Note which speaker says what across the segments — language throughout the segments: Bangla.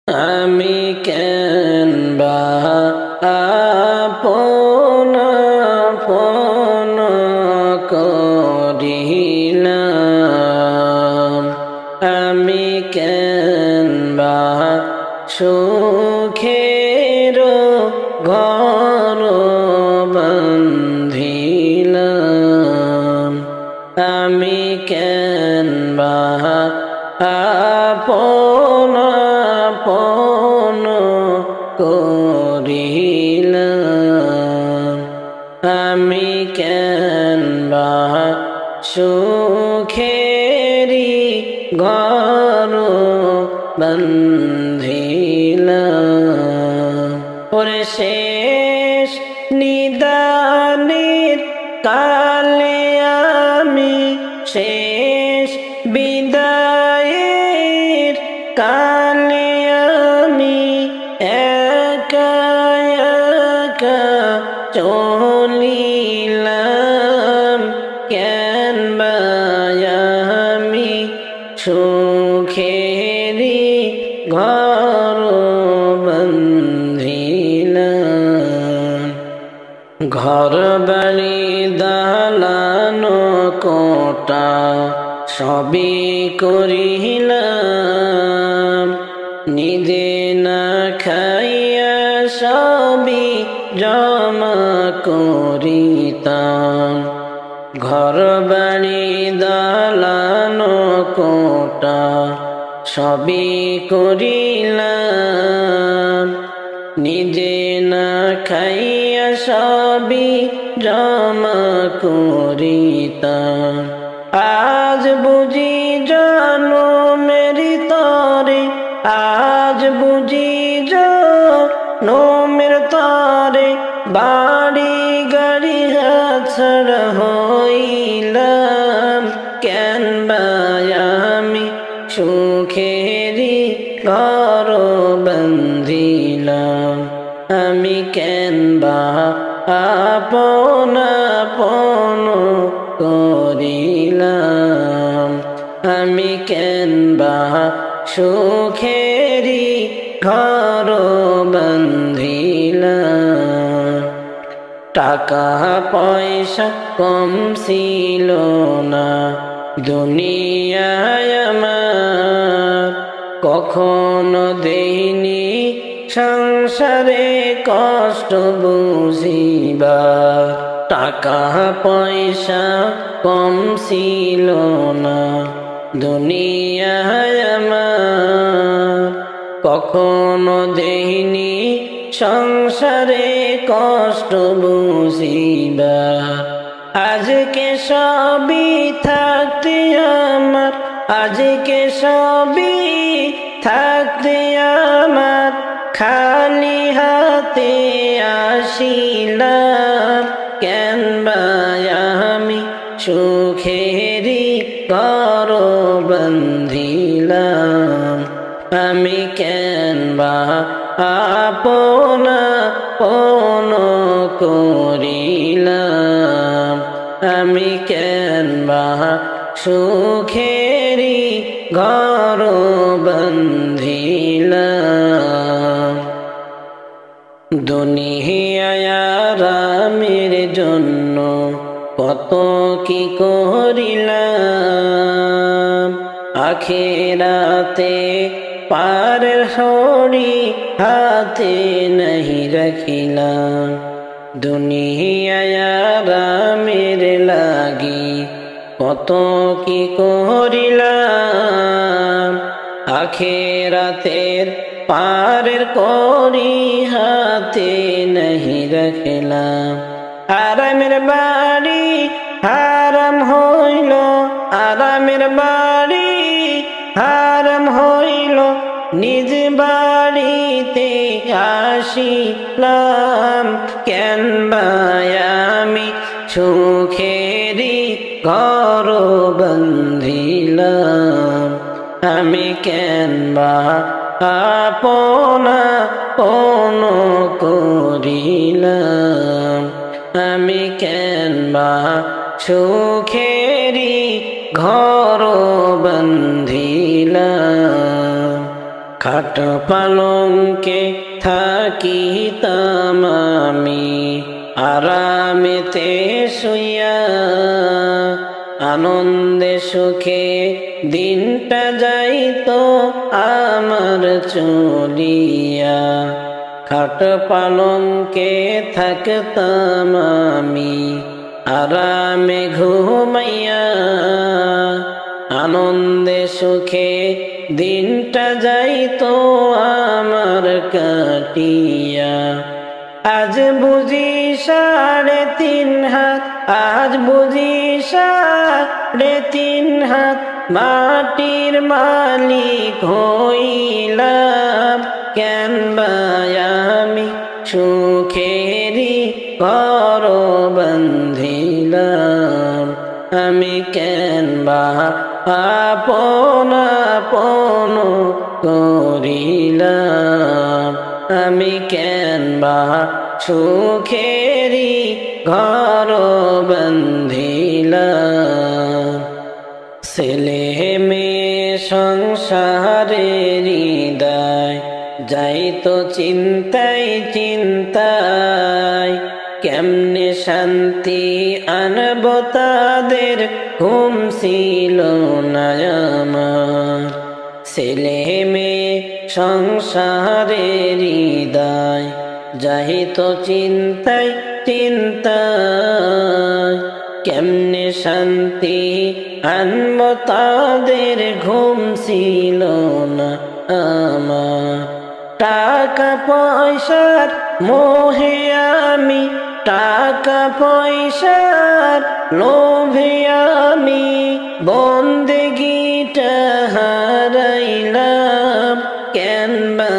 Speaker 1: আমি কেন বা আপন আপন করিলাম, আমি কেন বা সুখের ঘর বান্ধিলাম, আমি কেন বা আপন আপন করিলাম, আমি কেন বা সুখেরি ঘর বান্ধিলাম। ওরে শেষ নিদানের কালে আমি, শেষ বিদায়ের কালে আমি একা একা চলিলাম, কেন বা আমি সুখেরি ঘর বান্ধিলাম। ঘর বাড়ি দালান কোটা সবই করিলাম, নিজে না খাইয়া সবই জমা করিতাম। ঘর বাড়ি দালান কোটা সবই করিলাম, নিজে না খাইয়া সবই জমা করিতাম। আজ বুঝি জনমের তরে, আজ বুঝি জনমের তরে বাড়ি গাড়ি হাতছাড়া হইলাম, কেন বা আমি সুখেরি ঘর বান্ধিলাম, আমি কেন বা আপন আপন করিলাম, আমি কেন বা সুখেরি ঘর বান্ধিলাম। টাকা পয়সা কম ছিল না দুনিয়ায় আমার, কখনো দেইনি সংসারে কষ্ট বুঝিবার। টাকা পয়সা কম ছিল না দুনিয়ায় আমার, কখনো দেইনি সংসারে কষ্ট বুঝিবার। আজকে সবই থাকতে আমার, আজকে সবই থাকতে আমার, খালি হাতে আসিলাম, কেন বা আমি সুখেরি ঘর বান্ধিলাম, আমি কেন বা আপন আপন করিলাম, আমি কেন বা সুখেরি ঘর বান্ধিলাম। দুনিয়ায় আরামের জন্য কত কি করিলাম, আখিরাতে পারের হরি হাতে নাহি রাখিলাম। দুনিয়ায় আরামের লাগি কত কি করিলাম, আখিরাতের পারের করি হাতে নাহি রাখিলাম। আরামের বাড়ি হারাম হইল, আরামের বাড়ি হারাম হইল, নিজ বাড়িতে আসিলাম, কেন বা আমি সুখেরি ঘর বান্ধিলাম, আমি কেন বা আপন আপন করিলাম, আমি কেন বা সুখেরি ঘর বান্ধিলাম। খাট পালঙ্কে থাকিতাম আমি আরামেতে শুইয়া, আনন্দে সুখে দিনটা যাইতো আমার চলিয়া। খাট পালঙ্কে থাকতাম আমি আরামে ঘুমাইয়া, আনন্দে সুখে দিনটা যাইতো আমার কাটিয়া। আজ বুঝি 3.5 হাত, আজ বুঝি 3.5 হাত মাটির মালিক হইলাম। কেন বা আমি সুখেরি ঘর বান্ধিলাম, আমি কেন বা আপন আপন করিলাম, আমি কেন বা সুখেরি ঘর বান্ধিলাম। ছেলে মেয়ে সংসারের হৃদয় যাইতো চিন্তায় চিন্তায়, কেমনে শান্তি আনব তাদের ঘুম ছিল না আমার। ছেলে মেয়ে সংসারের হৃদয় যাইতো চিন্তায় চিন্তায়, কেমনে শান্তি আনব তাদের ঘুম ছিল না আমার। টাকা পয়সার মোহে আমি, টাকা পয়সার লোভে আমি বন্দেগীটা হারাইলাম। কেন বা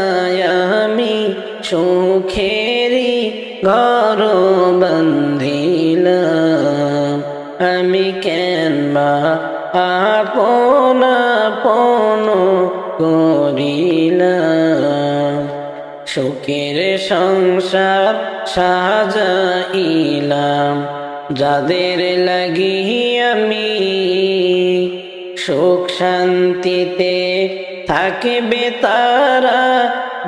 Speaker 1: আমি সুখেরি ঘর বান্ধিলাম, আমি কেন বা আপন আপন করিলাম। সুখের সংসার সাজাইলাম যাদের লাগি আমি, সুখ শান্তিতে থাকবে তারা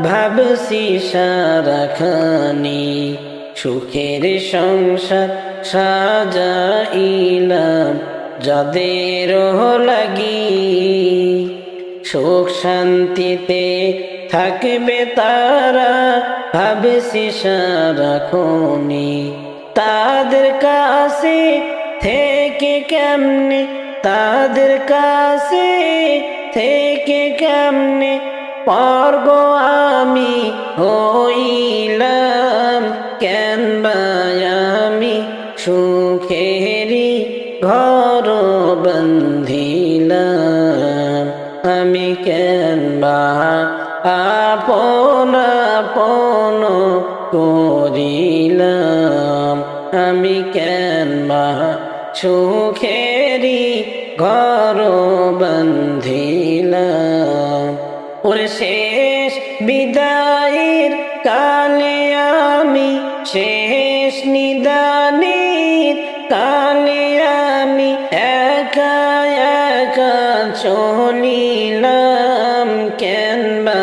Speaker 1: ভাবছি সারাখানি। সুখের সংসার সাজাইলাম যাদের লাগি, সুখ শান্তিতে থাকবে তারা ভাবছি সারাক্ষণি। তাদের কাছে থেকে কেমনে, তাদের কাছে থেকে কেমনে পর্ব আমি হইলাম। কেন বা আমি সুখেরি ঘর বান্ধিলাম, আমি কেন বা আপন আপন করিলাম, আমি কেন বা সুখেরি ঘর বান্ধিলাম। ওরে শেষ বিদায়ের কালে আমি, শেষ নিদানের কালে আমি একা একা চলিলাম। কেন বা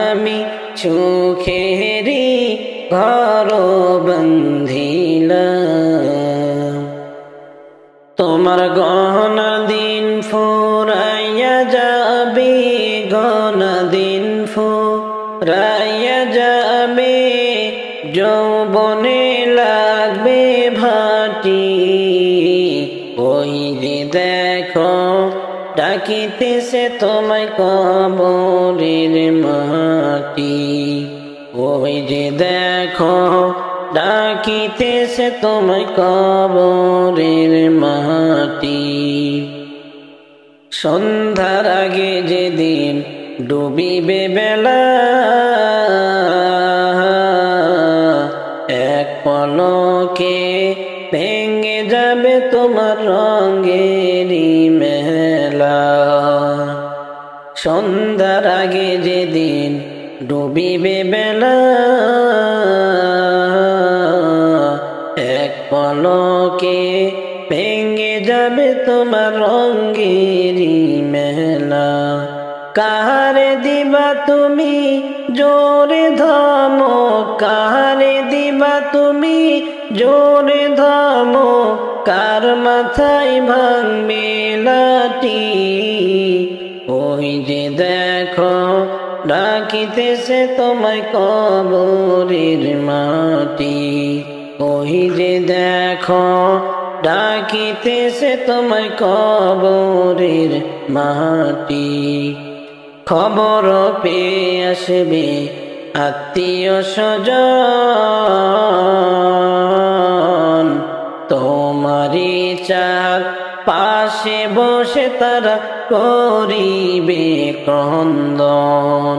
Speaker 1: আমি সুখেরি ঘর বান্ধিলাম। তোমার গহনা দিন ফুরাইয়া যাবে, গহনা দিন ফুরাইয়া যাবে, যৌবনে লাগবে ভাটি। ওই যে দেখো ডাকিতেছে তোমায় কবরের মাটি, ওই যে দেখো ডাকিতেছে তোমায় কবরের মাটি। সন্ধ্যার আগে যেদিন ডুবিবে বেলা, এক পলকে ভেঙে যাবে তোমার রঙেরই মেলা। সন্ধ্যার আগে যেদিন ডুবিবে বেলা, এক পলকে ভেঙে যাবে তোমার রঙেরই মেলা। কাহারে দিবা তুমি জোরে ধমক, কাহারে দিবা তুমি জোরে ধমক, কার মাথায় ভাঙবে লাঠি। ওই যে দেখো ডাকিতেছে তোমায় কবরের মাটি, ওই যে দেখো ডাকিতেছে তোমায় কবরের মাটি। খবর পেয়ে আসবে আত্মীয় স্বজন, তোমারই চার পাশে বসে তারা করিবে ক্রন্দন।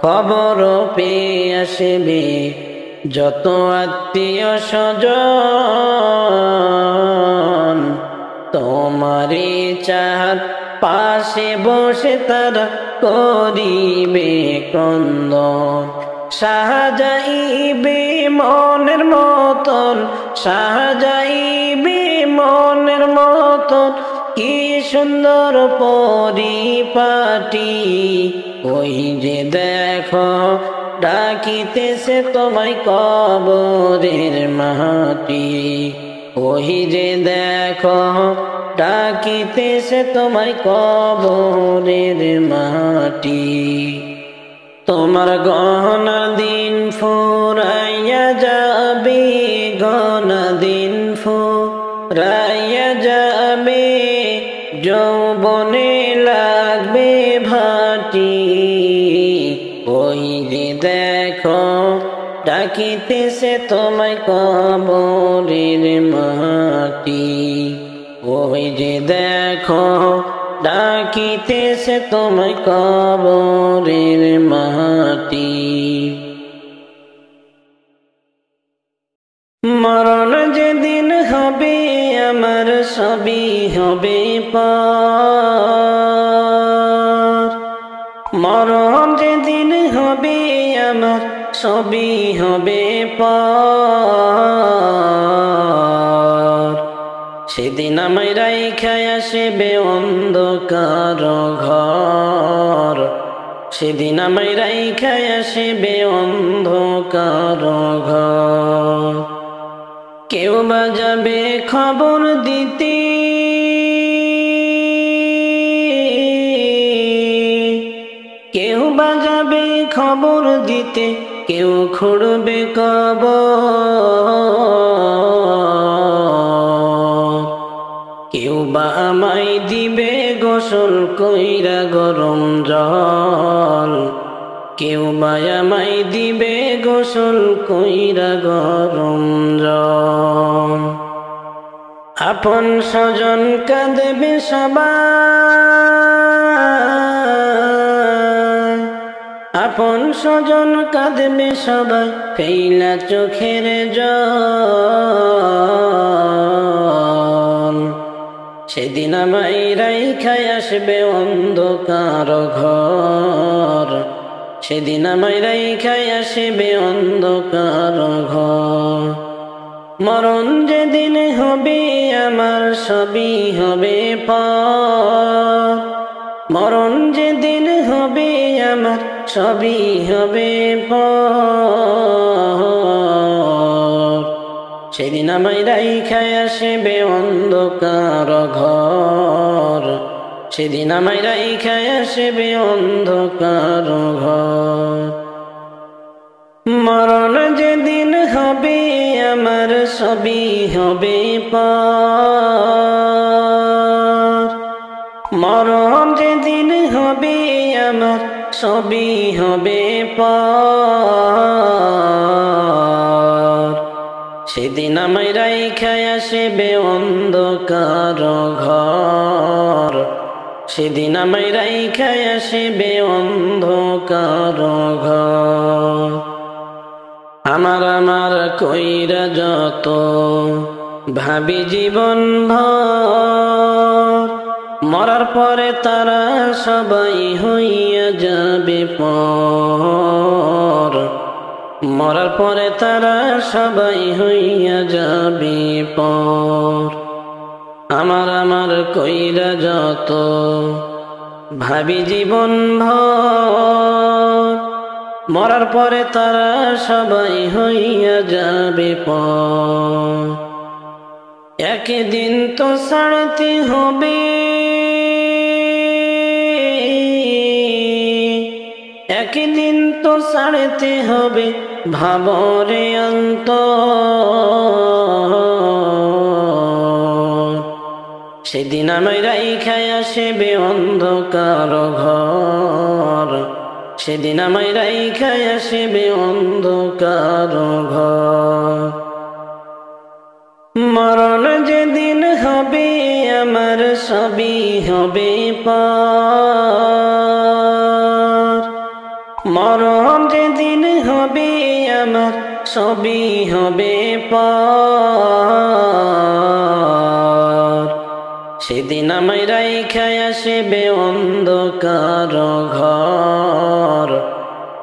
Speaker 1: খবর পেয়ে আসবে যত আত্মীয় স্বজন, তোমারই চার পাশে বসে তারা করিবে ক্রন্দন। সাজাইবে মনের মতন, সাজাইবে মনের মতন কি সুন্দর পরিপাটি। ওই যে দেখো ডাকিতেছে তোমায় কবরের মাটি, ওই যে দেখো ডাকিতেছে তোমায় কবরের মাটি। তোমার গহনা দিন ফুরাইয়া যাবে, গহনা দিন ফুরাইয়া যাবে, যৌবনে লাগবে ভাটি। ওই যে দেখো ডাকিতেছে তোমায় কবরের মাটি, ওই যে দেখো ডাকিতেছে তোমায় কবরের মাটি। মরণ যেদিন হবে আমার সবই হবে পার, মরণ যেদিন হবে আমার সবই হবে পার। সেদিন আমায় রাইখায় আসবে অন্ধকার ঘর, সেদিন আমায় রাইখায় আসবে অন্ধকার ঘর। কেউ বা যাবে খবর দিতে, কেউ বা যাবে খবর দিতে, কেউ খুঁড়বে কবর। কেউ বা আমায় দিবে গোসল কইরা গরম জল, কেউ বা আমায় দিবে গোসল কইরা গরম জল। আপন স্বজন কাঁদবে সবাই, আপন স্বজন কাঁদবে সবাই ফেইলা চোখের জল। সেদিন আমায় রাইখায় আসবে অন্ধকার ঘর, সেদিন আমায় রাইখায় আসবে অন্ধকার ঘর। মরণ যেদিন হবে আমার সবই হবে পার, মরণ যেদিন হবে আমার সবই হবে পার। সেদিন আমায় রাইখায় আসবে অন্ধকার ঘর, সেদিন আমায় রাইখায় আসবে অন্ধকার ঘর। মরণ যেদিন হবে আমার সবই হবে পার, মরণ যেদিন হবে আমার সবই হবে পার। সেদিন আমায় রাইখায় আসবে অন্ধকার ঘর, সেদিন আমায় রাইখায় আসবে অন্ধকার ঘর। আমার আমার কইরা যত ভাবি জীবন ভর, মরার পরে তারা সবাই হইয়া যাবে পর, মরার পরে তারা সবাই হইয়া যাবে পর। আমার আমার কইরা যত ভাবি জীবন ভর, মরার পরে তারা সবাই হইয়া যাবে পর। একদিন তো ছাড়তে হবে, একদিন তো ছাড়তে হবে, ভাবরে অন্তর। সেদিন আমায় রাইখা আসবে অন্ধকার ঘর, সেদিন আমায় রাইখা আসবে অন্ধকার ঘর। মরণ যেদিন হবে আমার সবই হবে পার, মরণ যেদিন হবে আমার সবই হবে পার। সেদিন আমায় রাইখা আসবে অন্ধকার ঘর,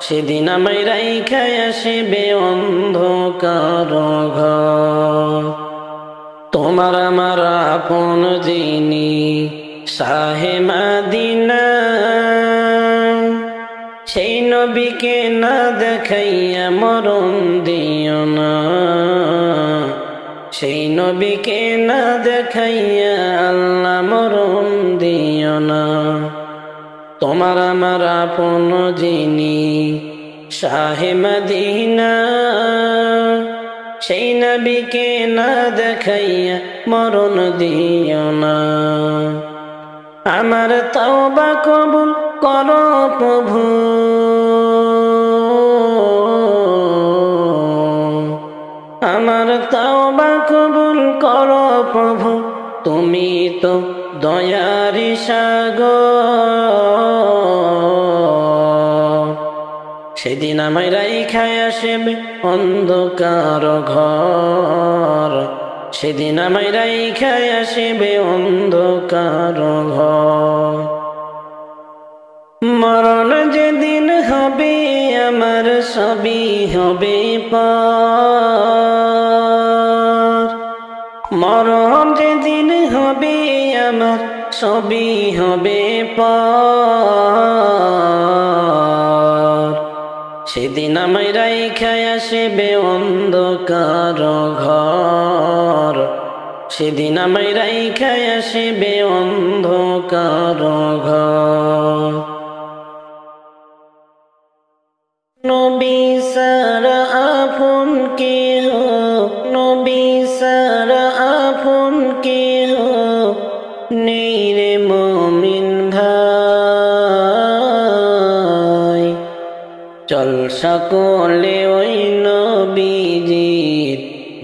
Speaker 1: সেদিন আমায় রাইখা আসবে অন্ধকার ঘর। তোমার আমার আপন যিনি শাহে মদিনা, সেই নবীকে না দেখাইয়া মরণ দিও না, সেই নবীকে না দেখাইয়া আল্লাহ মরণ দিও না। তোমার আমার আপন যিনি শাহে মদিনা, সেই নবীকে না দেখাইয়া মরণ দিও না। আমার তওবা কবুল করো প্রভু, আমার তওবা কবুল করো প্রভু, তুমি তো দয়ারি সাগর। সেদিন আমায় রাইখা আসবে অন্ধকার ঘর, সেদিন আমায় রাইখা আসবে অন্ধকার ঘর। মরণ যেদিন হবে আমার সবই হবে পার, মরণ যেদিন হবে আমার সবই হবে পার। সেদিন আমায় রাইখা আসবে অন্ধকার ঘর, সেদিন আমায় রাইখা আসবে অন্ধকার ঘর। নবী সারা আপন কেহ, নবী সারা আপন কেহ নেই রে মুমিন ভাই। চল সকলে ওই নবীজির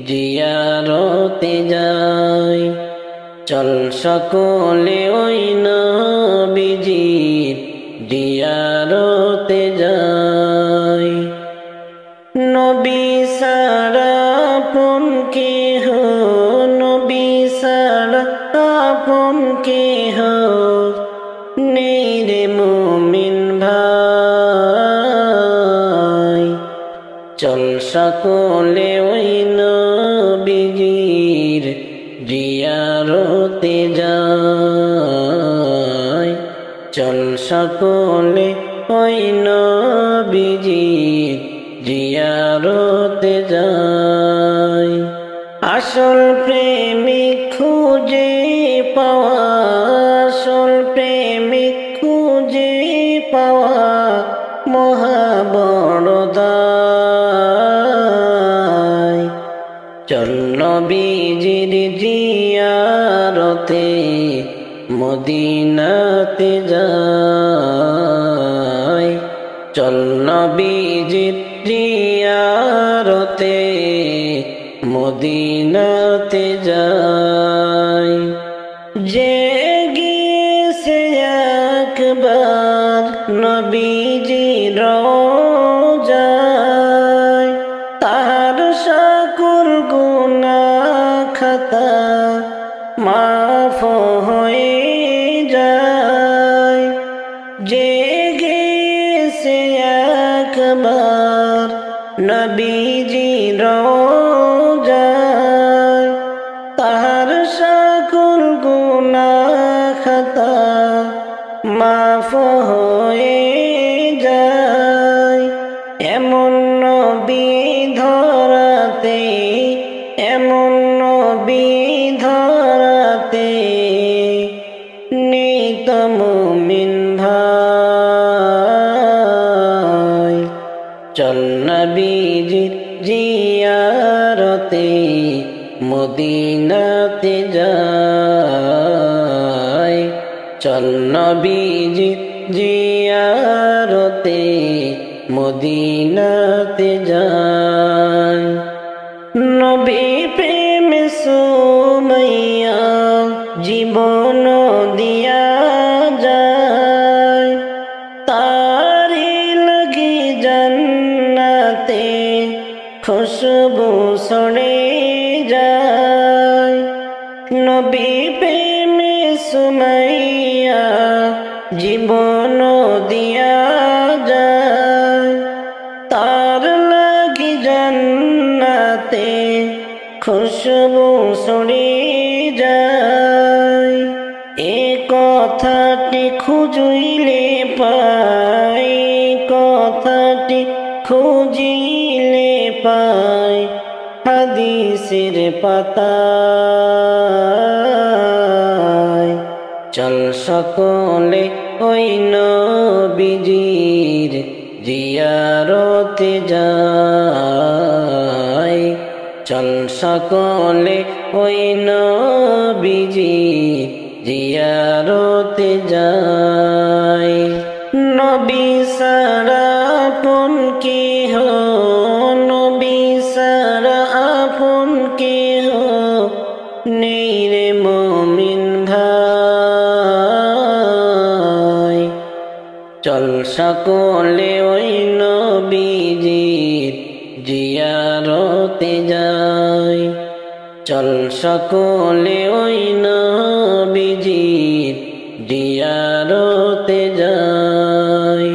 Speaker 1: জিয়ারতে যাই, চল সকলে ওই নবীজির জিয়ারতে যাই। নবী সারা আপন কেহ, নবী সারা আপন কেহ নেই রে মুমিন ভাই। চল সকলে ওই নবীজির জিয়ারতে যাই, চল সকলে ওই নবীজির জিয়ারতে যাই। আসল প্রেমিক খুঁজে পাওয়া, আসল প্রেমিক খুঁজে পাওয়া মহা বড় দায়। চল নবীজির জিয়ারতে মদিনাতে যাই, চল নবীজির জিয়ারতে মদিনাতে যাই। যে গিয়েছে একবার নবীজির রওজায়, তাহার সকল গুনাহ খাতা মাফ হয়ে যায়। যে গিয়েছে একবার নবীজির রওজায়, তাহার সকল গুনাহ খাতা মাফ এমন নবী ধরাতে নেই তো মুমিন ভাই। চল নবীজির জিয়ারতে মদিনাতে যাই। চল নবীজির জিয়ারতে মদিনাতে যাই। নবী প্রেমে সুমাইয়া জীবন দিয়া যায়। তারি লাগি জান্নাতে খুশবু ছড়ে যায়। নবী প্রেমে সুমাইয়া জীবন দিয়া যায়। তার লাগি জান্নাতে খুশবু ছড়ে যায়। এ কথাটি খুঁজিলে পাই, কথাটি খুঁজিলে পাই হাদিসের পাতায়। চল সকলে ওই নবীজির জিয়ারতে যাই। চল সকলে ওই নবীজির জিয়ারতে যাই। নবী সারা আপন কেহ, নবী সারা আপন কেহ নেই রে মুমিন ভাই। চল সকলে ওই নবীজির জিয়ারতে যাই। চল সকলে ওই নবীজির জিয়ারতে যাই।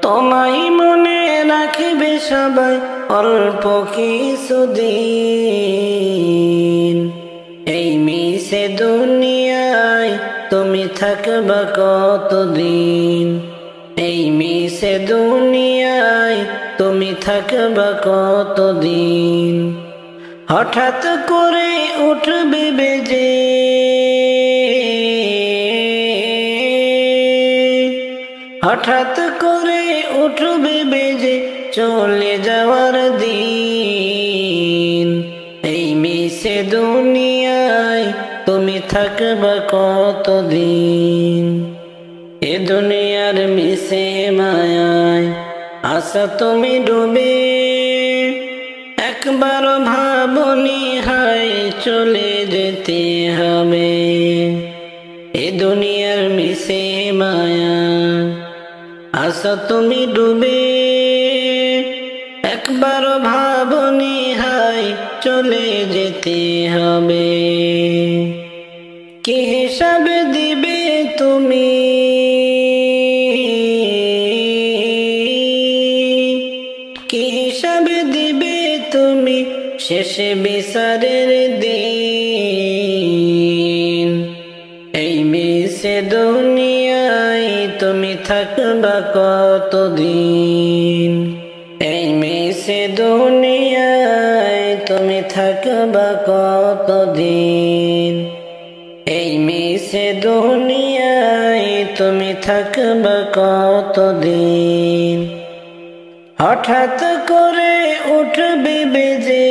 Speaker 1: তোমায় মনে রাখবে সবাই অল্প কিছুদিন। এই মিশে দুনিয়ায় তুমি থাকবা কতদিন। এই মিশে দুনিয়ায় তুমি থাকবা কতদিন। হঠাৎ করে উঠবে বেজে, হঠাৎ করে উঠবে বেজে চলে যাওয়ার দিন। এই মিশে দুনিয়ায় তুমি থাকবা কতদিন। এ দুনিয়ার মিশে মায়ায় আশা তুমি ডুবে একবার ভাবনি হায় চলে যেতে হবে। এ দুনিয়ার মিশে মায়া আশা তুমি ডুবে একবার ভাবনি হায় চলে যেতে হবে। কি হিসাব দিবে তুমি, কি হিসাব দিবে তুমি শেষে বিচারের দিন। এই মিশে দুনিয়ায় তুমি থাকবা কতদিন। এই মিশে দুনিয়ায় তুমি থাকবা কতদিন। এই মিশে দুনিয়ায় তুমি থাকবা কতদিন। হঠাৎ করে উঠবে বেজে,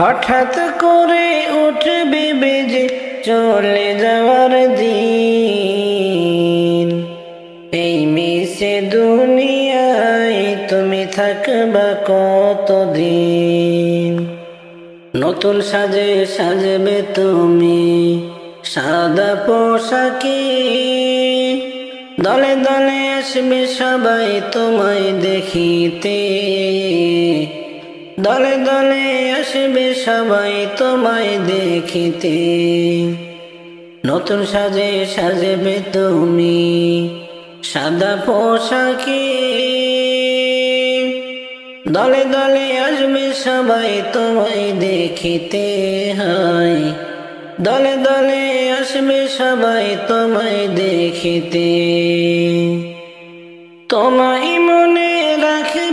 Speaker 1: হঠাৎ করে উঠবে বেজে চলে যাওয়ার দিন। এই মিশে দুনিয়ায় তুমি থাকবা কতদিন। নতুন সাজে সাজবে তুমি সাদা পোশাকে, দলে দলে আসবে সবাই তোমায় দেখিতে। দলে দলে আসবে সবাই তোমায় দেখিতে। নতুন সাজে সাজবে তুমি সাদা পোশাকে, দলে দলে আসবে সবাই তোমায় দেখিতে। হয় দলে দলে আসবে সবাই তোমায় দেখিতে। তোমায় মনে রাখে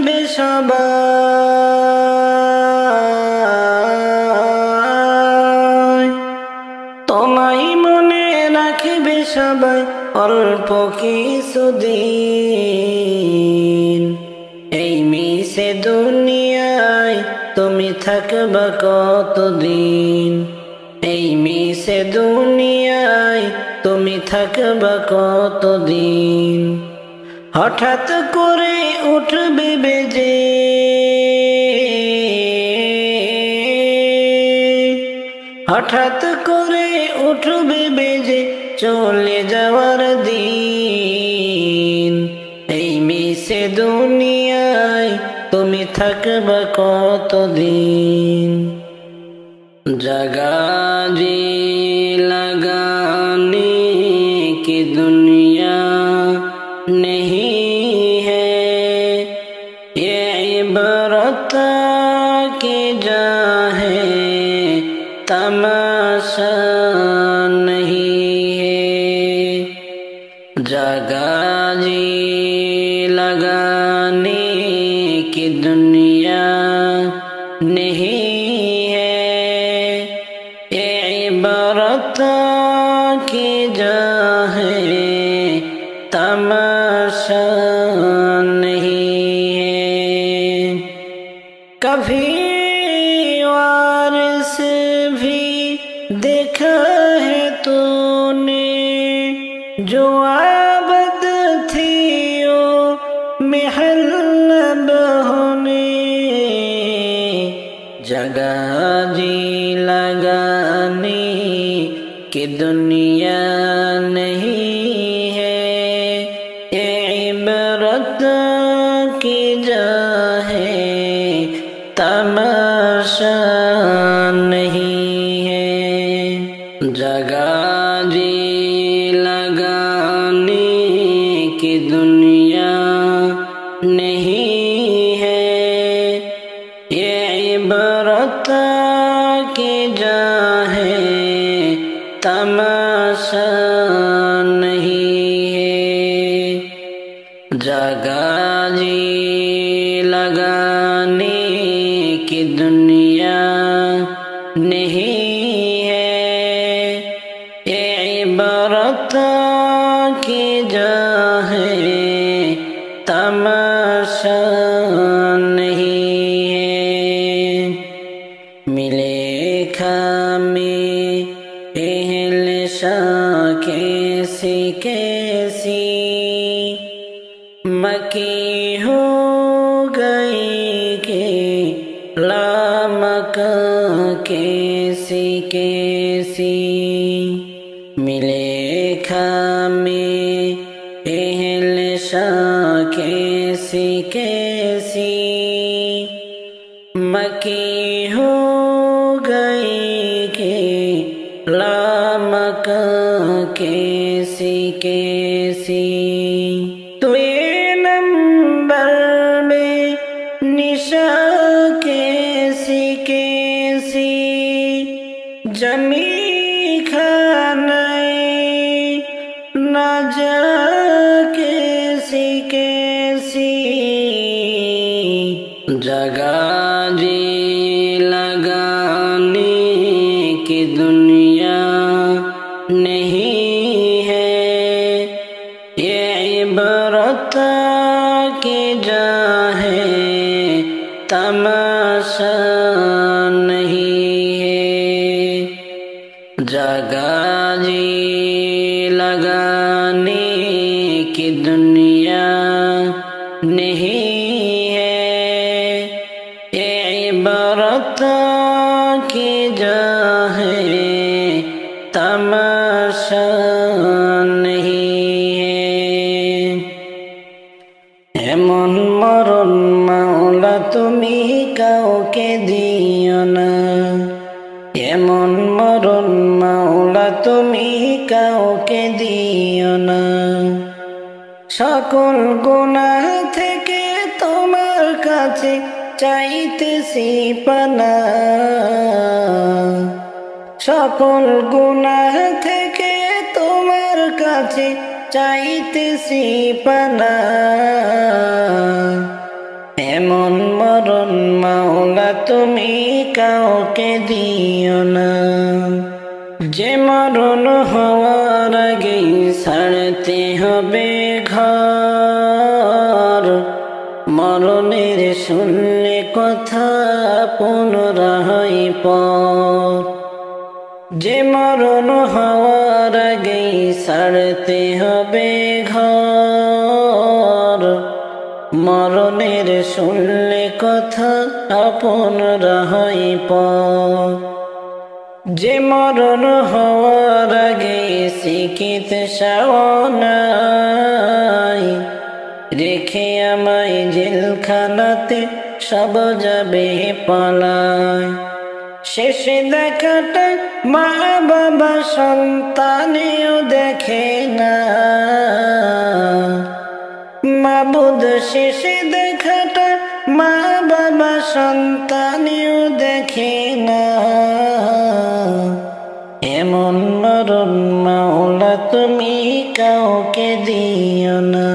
Speaker 1: সবাই অল্প কিছুদিন, এই মিশে দুনিয়ায় তুমি থাকবা কতদিন, এই মিশে দুনিয়ায় তুমি থাকবা কতদিন। হঠাৎ করে উঠবে বেজে, হঠাৎ করে উঠবে বেজে চলে যাওয়ার দিন, এই মিশে দুনিয়ায় তুমি থাকবা কতদিন। जगह जी लगाने की दुनिया नहीं है, ये इबरत की जा है, तमाशा नहीं है। जगह जी लगाने की दुनिया नहीं की जा है, तमाशा नहीं है। कभी वारिस भी देखा है तूने, जो आबद थी ओ महलब होने, जगह जी लगाने कि दुनिया नहीं है, ये इबरत की जा है, तमाशा नहीं है। जगह जी लगाने की दुनिया नहीं है, ये इबरत की जा है, तमाशा नहीं है। जगह जी लगाने की दुनिया नहीं है, ये इबरत की जा है, तमाशा नहीं है। मिले खामे एहल शाह कैसी कैसी मकी हो गई के लामका कैसी कैसी, मिले खामे एहल शाह कैसी कैसी मकी हो गई के लामका कैसी कैसी। तो ये नंबर में निशा कैसी कैसी, जमी खाने न जा कैसी कैसी। जगह जी लगाने की दुनिया नहीं है, ये इबरत की जा है, तमाशा नहीं है। जगह जी लगाने की दुनिया नहीं है, ये इबरत की जा है, तमाशा नहीं है। एमन मरन माওলা তুমি কাউকে দিও না, এমন মরণ মাওলা তুমি কাউকে দিও না। সকল গুনাহ থেকে তোমার কাছে চাইতেছি পানা, সকল গুনাহ থেকে তোমার কাছে চাইতেছি পানা। এমন মরণ মাওলা তুমি কাউকে দিও না, যে মরণ হওয়ার আগেই ছাড়তে হবে ঘর, মরণের শুনলে কথা পুনরায় পর। যে মরণ হওয়ার আগেই ছাড়তে হবে ঘর, মরণের শুনলে কথা পুনরায় পর। যে মরণ হওয়ার আগে চিকিৎসাও নাই, রেখে আমায় জেলখানাতে সব যাবে পালায়। শেষে দেখাটা মা বাবা সন্তানেও দেখে না, মাবুদ শেষে দেখাটা মা বাবা সন্তানেও দেখে না। এমন মরণ মাওলা তুমি কাউকে দিও না,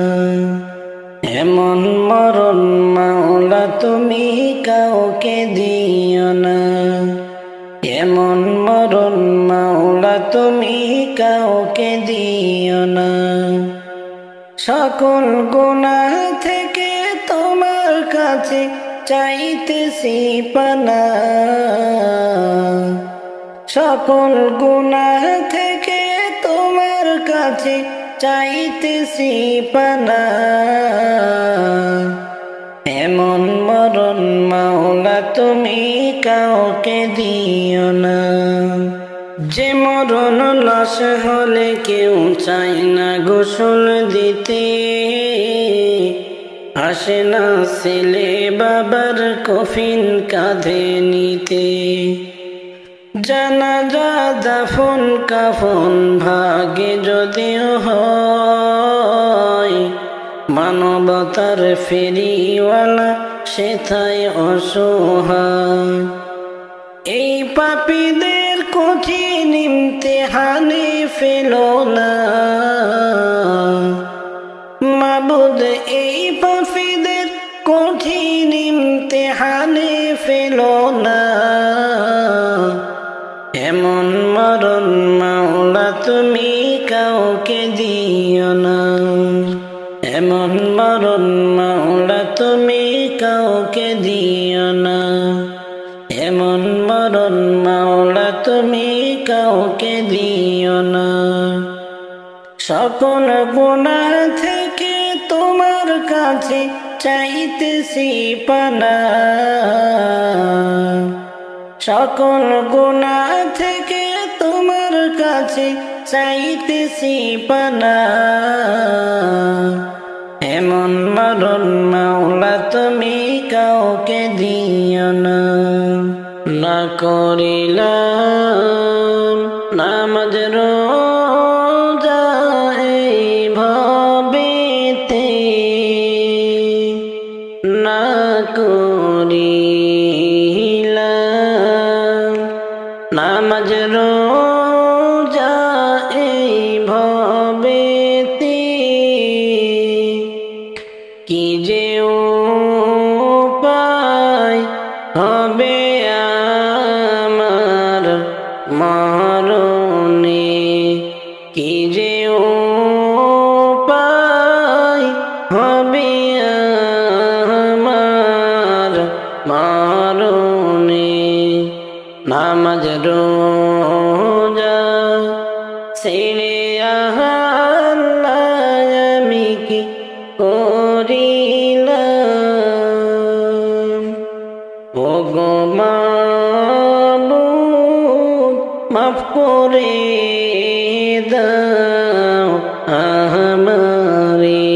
Speaker 1: এমন মরণ মাওলা তুমি কাউকে দিও না, এমন মরণ মাওলা তুমি কাউকে দিও না। সকল গুনাহ থেকে তোমার কাছে চাইতেছি পানা, সকল গুনাহ থেকে তোমার কাছে চাইতেছি পানা। এমন মরণ মাওলা তুমি কাউকে দিও না। যে মরণ লাশ হলে কেউ চায় না গোসল দিতে, আসে না ছেলে বাবার কফিন কাঁধে নিতে। জানাজা দাফন কাফন ভাগে যদিও হয়, মানবতার ফেরিওয়ালা সেথায় অসহায়। এই পাপীদের কঠিন ইমতিহানে ফেলো না মাবুদ, এই পাপীদের কঠিন ইমতিহানে ফেলো না। এমন মরণ মাওলা তুমি কাউকে দিও না, এমন মরণ মাওলা তুমি কাউকে দিও না, এমন মরণ মাওলা তুমি কাউকে দিও না। সকল গুনাহ থেকে তোমার কাছে চাইতেছি পানা, সকল গুনাহ থেকে তোমার কাছে চাইতেছি পানা। এমন মরণ মাওলা তুমি কাউকে দিও না। না করিলাম নামাজ রোজা এই ভবেতে, না করিলাম নামাজ রোজা এই ভবেতে, কি যে উপায় হবে আমার মরণে, কি যে উপায় হবে আমার মরণে। নামাজ রোজা ছেড়ে আল্লাহ আমি কি করিলাম, ওগো মাবুদ মাফ করে দাও আমারে।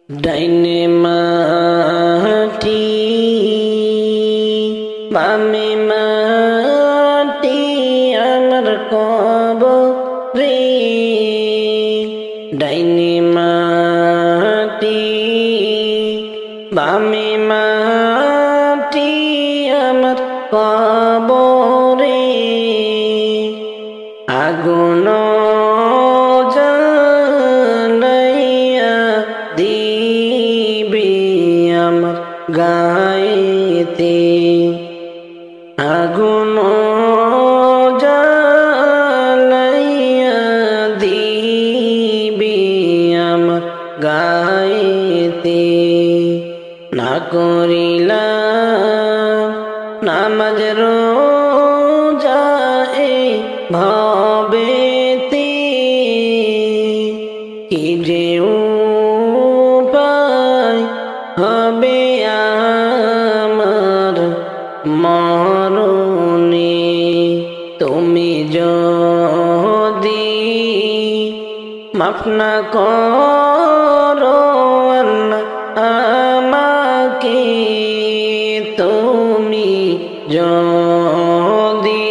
Speaker 1: ডাইনে মাটি বামে মাটি আমার কবরে, ডাইনে মাটি বামে মাটি আমার কবরে। আগুন জ্বালাইয়া দিবি আমার গায়েতে, আগুন জ্বালাইয়া গাইতে না করিলাম নামাজ রোজা এই ভবেতে কি যে উপায় হবে আমার মরণে তুমি যদি মাফ না করো আল্লাহ আমাকে তুমি যদি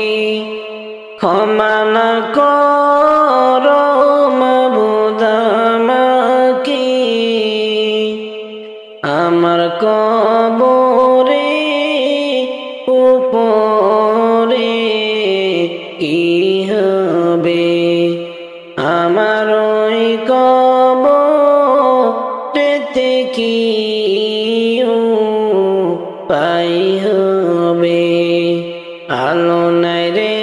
Speaker 1: ক্ষমা না করো মাবুদ আমাকে আমার কবরে উপরে কি হবে আমার ওই কবরেতে কি পাই হবে আলো নাই রে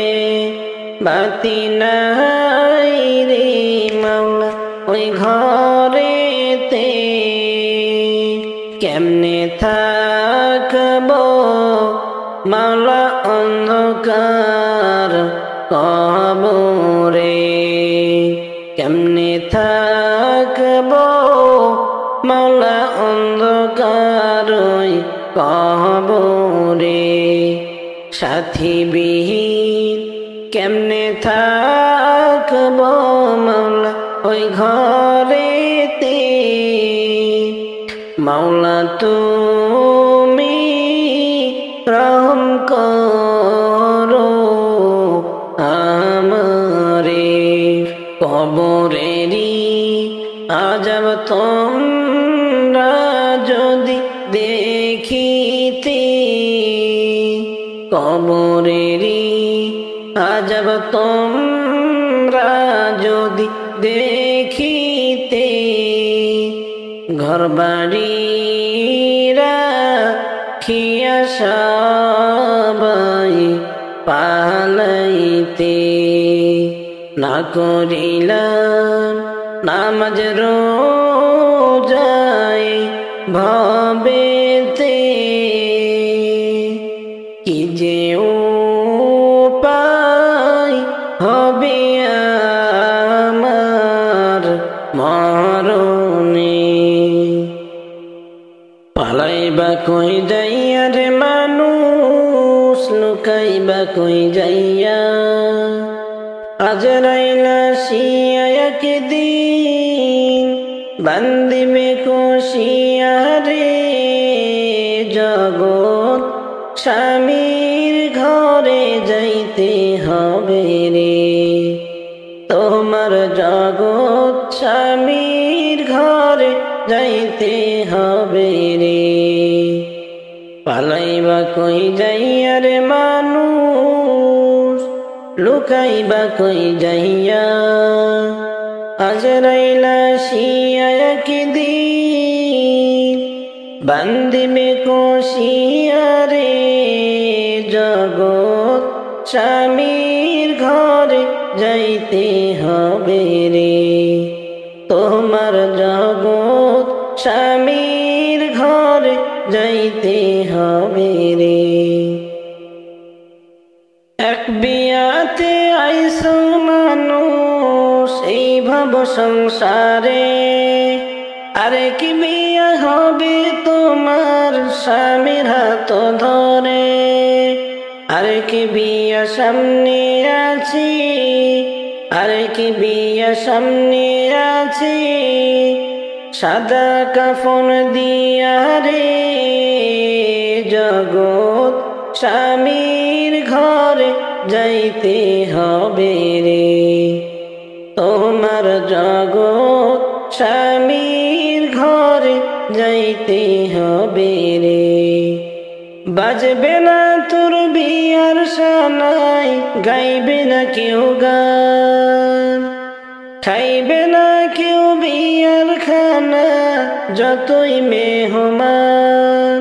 Speaker 1: বাতি নাই রে মাওলা ওই ঘরেতে কেমনে থাকবো মাওলা অন্ধকার কবরে কেমনে থাকবো মাওলা অন্ধকার কবরে সাথী বিহীন কেমনে থাকবো মাওলা ওই ঘরেতে মাওলা তুমি রহম করো আমারে কবরেরই আযাব তোমরা যদি দেখিতে কবরেরই আযাব তোমরা যদি দেখিতে ঘরবাড়ি রাখিয়া সবাই পালাইতে না করিলাম নামাজ রোজায় ভবেতে কি যে উপায় হবে আমার মরণে পালাইবা কই যাইয়া রে মানুষ লুকাইবা কই যাইয়া আজরাইল আসিয়া একদিন বান্দিবে কষিয়া রে জগৎ স্বামীর ঘরে যাইতে হবে রে তোমার জগৎ স্বামীর ঘরে যাইতে হবে রে পালাইবা কই যাইয়া রে মানুষ লুকাইবা কই যাইয়া আজরাইল আসিয়া একদিন বান্দিবে কষিয়া রে জগৎ স্বামীর ঘরে যাইতে হবে রে তোমার জগৎ স্বামীর ঘরে যাইতে হবে রে এক বিয়াতে আইসো মানুষ এই ভব সংসারে আরেক বিয়া হবে তোমার স্বামীর হাত ধরে আরেক বিয়া সামনে আছে আরেক বিয়া সামনে আছে সাদা কাফন দিয়া রে জগৎ স্বামীর ঘরে যাইতে হবে রে তোমার জগৎ স্বামীর ঘরে যাইতে হবে রে বাজবে না তোর বিয়ার সানাই গাইবে না কেউ গান খাইবে না কেউ বিয়ার খানা যতই মেহমান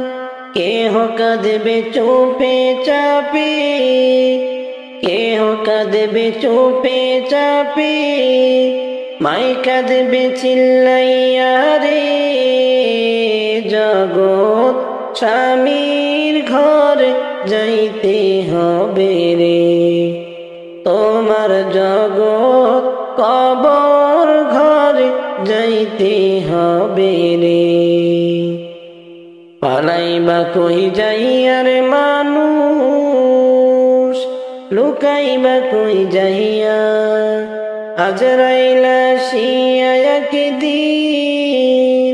Speaker 1: কেহ কাঁদবে চুপে চাপে কেহ কাঁদবে চুপে চাপে মাই কাঁদবে চিল্লাইয়া রে, জগৎ স্বামীর ঘরে যাইতে হবে রে। তোমার জগৎ কবর ঘরে যাইতে হবে রে। পালাইবা কই যাইয়া রে মানুষ, লুকাইবা কই যাইয়া, আজরাইল আসিয়া একদিন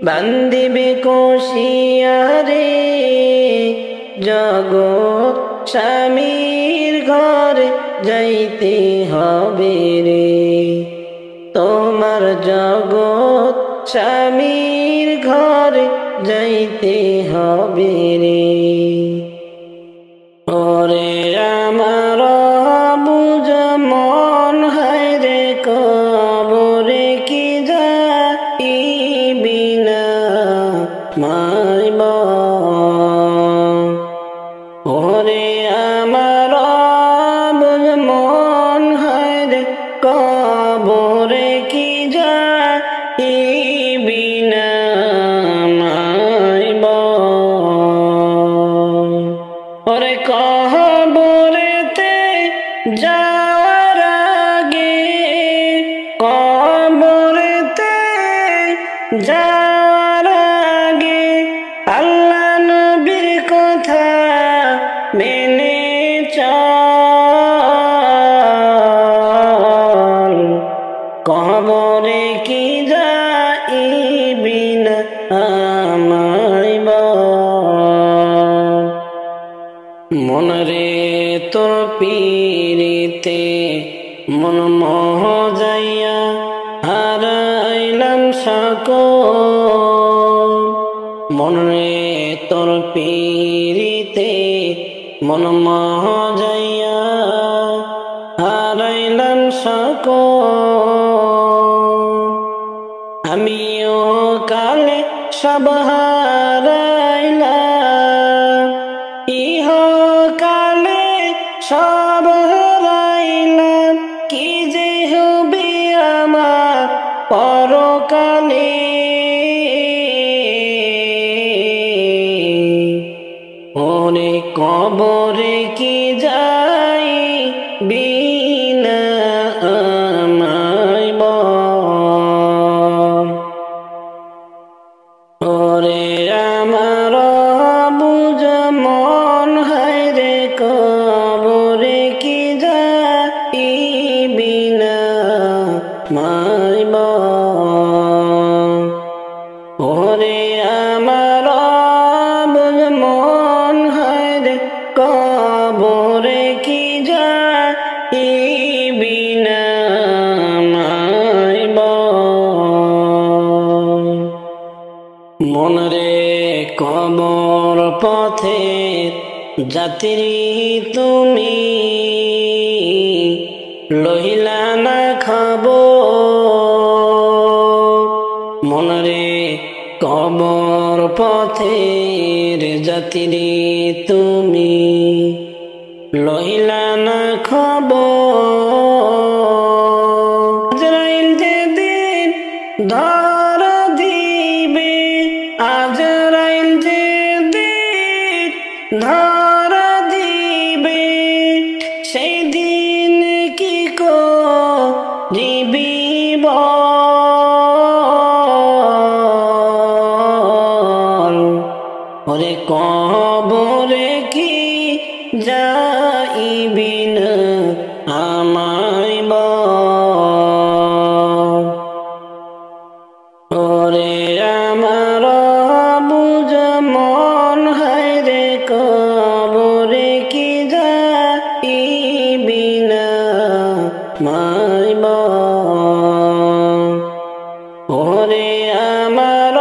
Speaker 1: বান্দিবে কষিয়া রে, জগৎ স্বামীর ঘরে যাইতে হবে রে। তোমার জগৎ স্বামীর ঘরে যাইতে হবে রে। ওরে আমার বুঝ মন হায়রে কবরে কি যাইবি না মাইব। ওরে আমার বুঝ মন হায়রে কবরে কি যাইবি না মাইব। ওরে কবরেতে যাওয়ার আগে, কবরেতে যাওয়ার আগে আল্লাহ নবীর কথা মেনে চল। কবরে কি যাইবি না আমায় বল। মনরে তোর পীরিতে মন মোহ যাইয়া হারাইলাম সকল। মনরে তোর পীরিতে মন মোহ যাইয়া হারাইলাম সকল। আমিও কালে সব হারাইলাম, ইহকালে সব হারাইলাম। কি যে হবে আমার পরকালে, ওরে কবরে কি যাইবি না আমায় বল। ওরে আমার বুঝ মন হায়রে কবরে কি যাইবি না মাই বল। ওরে আমার বুঝ মন হায়রে কবরে কি যাইবি না মাই বল। মনরে কবর পথের যাত্রী তুমি, লইলা না খবর। মনরে কবর পথের যাত্রী তুমি, লইলা না খবর। আজরাইল যেদিন ধরা দিবে, আজরাইল যেদিন ধরা দিবে, সেই দিন কি করিবি বল। ওরে কবরে কি যাইবি না আমায় বল। ওরে আমার বুঝ মন হায়রে কবরে কি যাইবি না মাই বল। ওরে আমার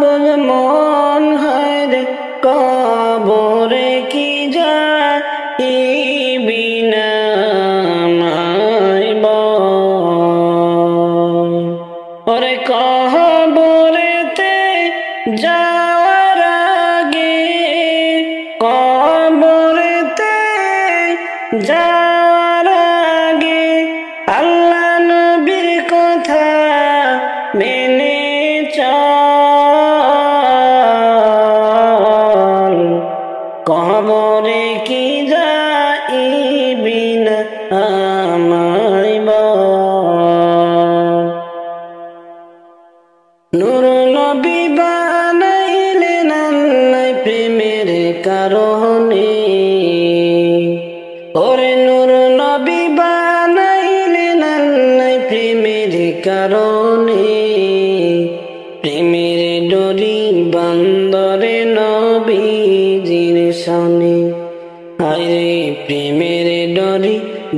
Speaker 1: বুঝ মন হায়রে কবরে কি যাইবি না মাই বল। ওরে কবরেতে যাওয়ার আগে, কবরেতে যাওয়ার আগে আল্লাহ নবীর মেনে চল কবরে কি যাইবি না আমায় বল নূর নবী বানাইলেন আল্লাহ প্রেমের কারণে ওরে নূর নবী বানাইলেন আল্লাহ প্রেমের কারণে প্রেমের ডোরি বান্দরে নবীজির সনে হায়রে প্রেমের ডোরি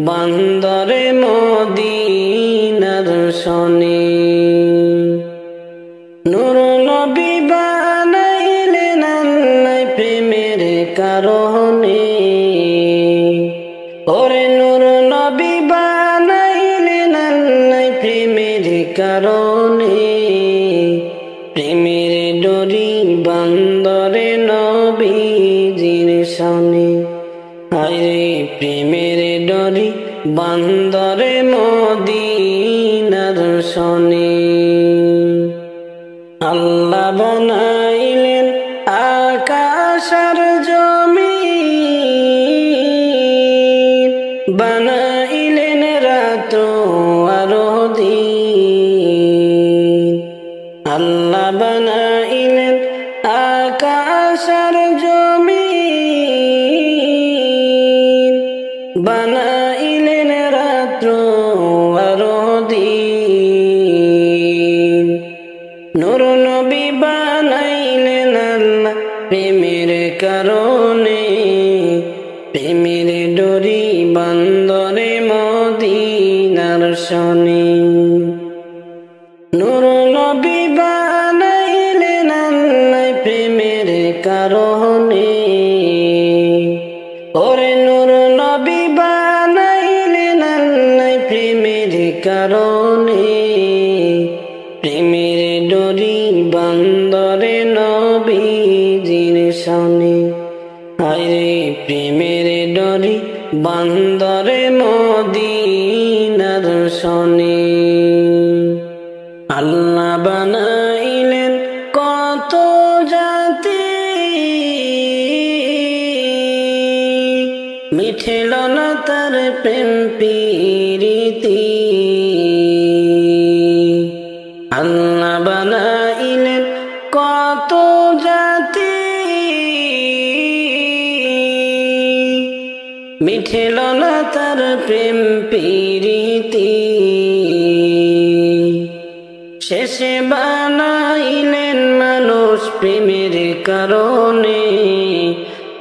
Speaker 1: বান্দরে মদিনার সনে নূর নবী বানাইলেন আল্লাহ প্রেমের কারণে ওরে নূর নবী বানাইলেন আল্লাহ প্রেমের কারণে প্রেমের ডোরি বান্দরে নবীজির সনে হায়রে প্রেমের ডোরি বান্দরে মদিনার সনে আল্লাহ বানাইলেন আকাশ আর জমিন বানাইলেন রাত আর দিন আল্লাহ বানাইলেন আকাশ আর জমিন বানাইলেন রাত্র আর দিন নূর নবী বানাইলেন আল্লাহ প্রেমের কারণে প্রেমের ডোরি বান্দরে মদিনার সনে নূর নবী বানাইলেন আল্লাহ প্রেমের কারণে ওরে নূর নবী বানাইলেন আল্লাহ প্রেমের কারণে প্রেমের ডোরি বান্দরে নবীজির সনে হায়রে প্রেমের ডোরি বান্দরে মদিনার সনে আল্লাহ বানাইলেন কত জাতি মিঠেল না তার প্রেম প্রীতি আল্লাহ বানাইলেন কত জাতি মিঠেল না তার প্রেম প্রীতি শেষে বানাইলেন মানুষ প্রেমের কারণে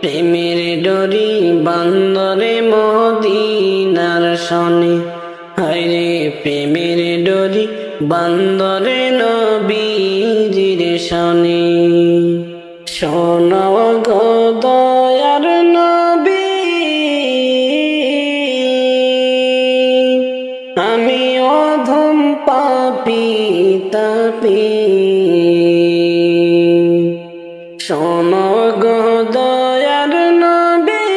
Speaker 1: প্রেমের ডোরি বান্দরে মদিনার সনে হায়রে প্রেমের ডোরি বান্দরে নবীজির সনে শোনো গো দয়ার নবী আমি অধম পাপী তাপী শোনো গো দয়ার নবী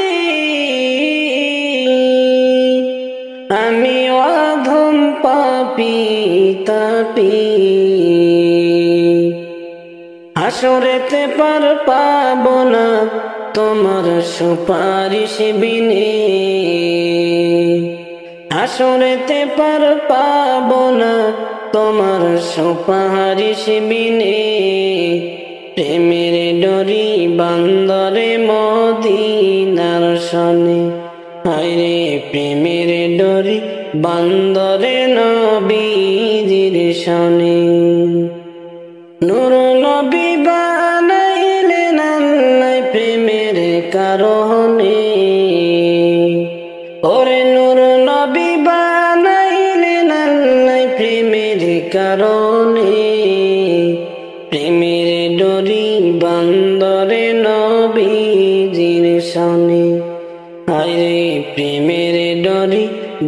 Speaker 1: আমি অধম পাপী তাপী হাসরেতে পার পাব না তোমার সুপারিশ বিনে হাসরেতে পার পাব না তোমার সুপারিশ বিনে প্রেমের ডোরি বান্দরে মদিনার সনে হায়রে প্রেমের ডোরি বান্দরে নবীজির সনে নূর নবী বানাইলেন আল্লাহ প্রেমের কারণে ওরে নূর নবী বানাইলেন আল্লাহ প্রেমের কারণে প্রেমের ডোরি বান্দরে নবীজির সনে হায়রে প্রেমের ডোরি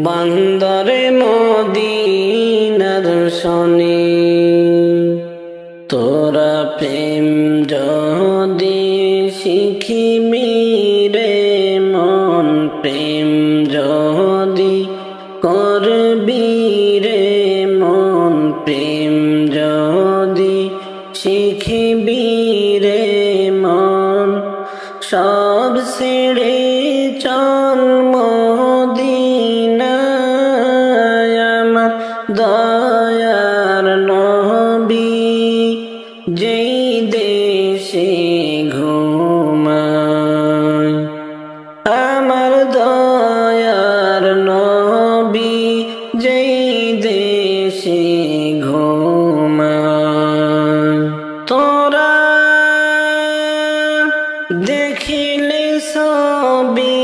Speaker 1: বান্দরে মদিনার সনে তোরা প্রেম যদি শিখিবি রে মন প্রেম যদি করবি রে মন প্রেম দয়ার নবী যেই দেশে ঘুমায় আমার দয়ার নবী যেই দেশে ঘুমায় তোরা দেখিলে সবই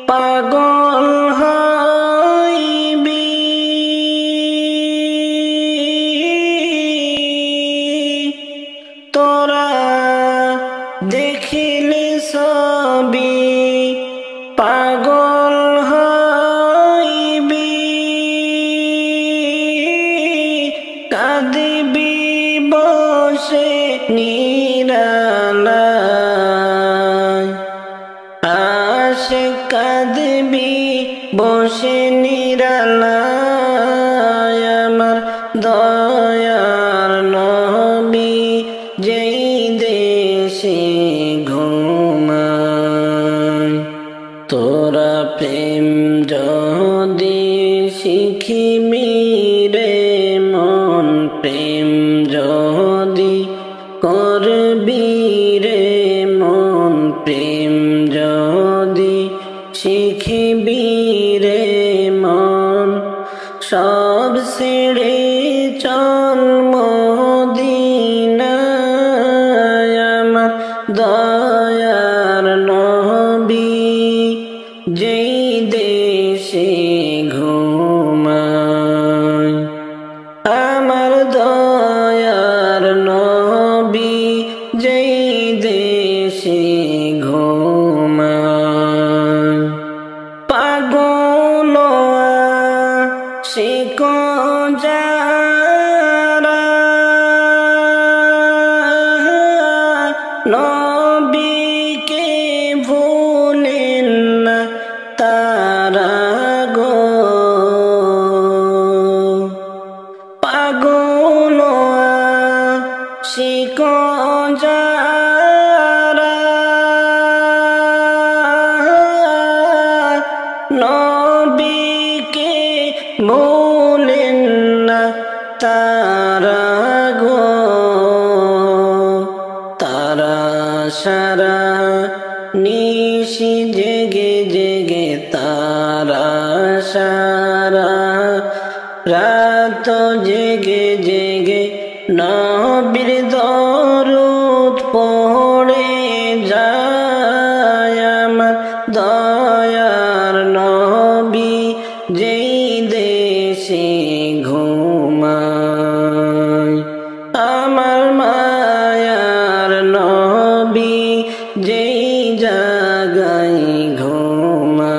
Speaker 1: পাগল হইবি তোরা দেখিলে সবই পাগল হইবি কাঁদিবি বসে নিরালায় আশে কাঁদিবি বসে নিরালায় আমার দয়ার নবী যেই দেশে ঘুমায় তোরা প্রেম যদি শিখিবি রে মন প্রেম যদি করবি রে মন প্রেম যদি শিখিবি রে মন সব ছেড়ে চল মদিনায় আমার দয়ার নবী যেই দেশে ঘুমায় আমার দয়ার নবী যেই দেশে ঘুমায় পাগল আশিক যারা নবীকে ভুলেন না তারা গো পাগল আশিক যারা নবীকে ভুলেন না তারা গো তারা সারা নিশি জেগে জেগে তারা সারা রাত জেগে জেগে নবীর দরুদ পড়ে যায় আমার দয়ার নবী যেই দেশে ঘুমায় আমার মায়ার নবী যেই জাগায়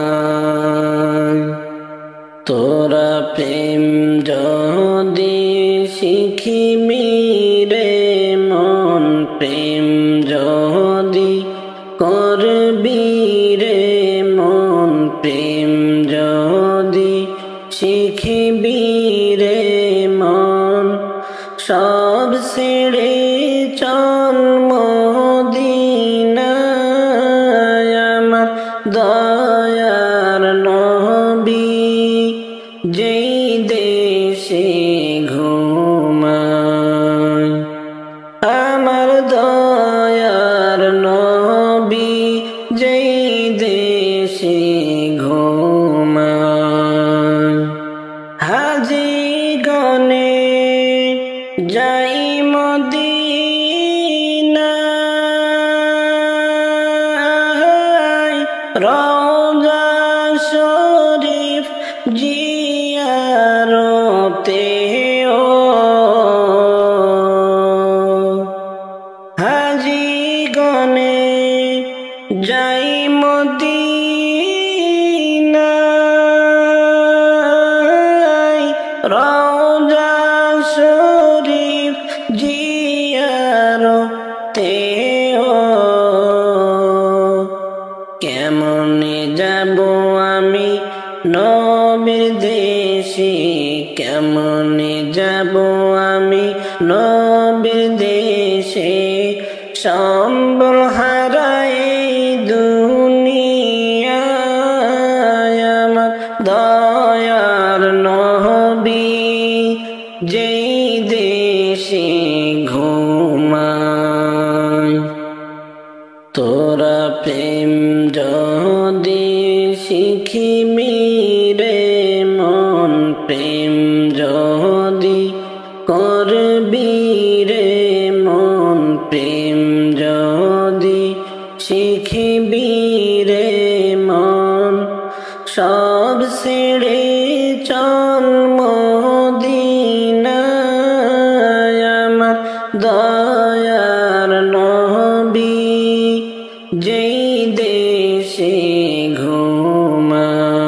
Speaker 1: ঘুমায় তোরা প্রেম যদি শিখিবি রে মন প্রেম যদি করবি রে মন প্রেম যদি শিখিবি রে মন সব ছেড়ে চল মদিনায় আমার দয়ার নবী যেই দেশে ঘুমায় আমার দয়ার নবী যেই দেশে ঘুমায় হাজি গনে যাই মদিনায় রওজা শরীফ জিয়ারতে ও হাজি গনে যাই মদিনায় রওজা শরীফ জিয়ারতে ও কেমনে যাব আমি নবীর দেশে কেমনে যাব আমি নবীর দেশে সম্বল হারাই দুনিয়ায় আমার দয়ার নবী যেই দেশে ঘুমায়। তোরা প্রেম যদি শিখিবি রে মন, প্রেম যদি করবি রে মন, প্রেম যদি শিখিবি রে মন, সব ছেড়ে চল মদিনায় আমার দয়ার নবী যেই দেশে ঘুমায়।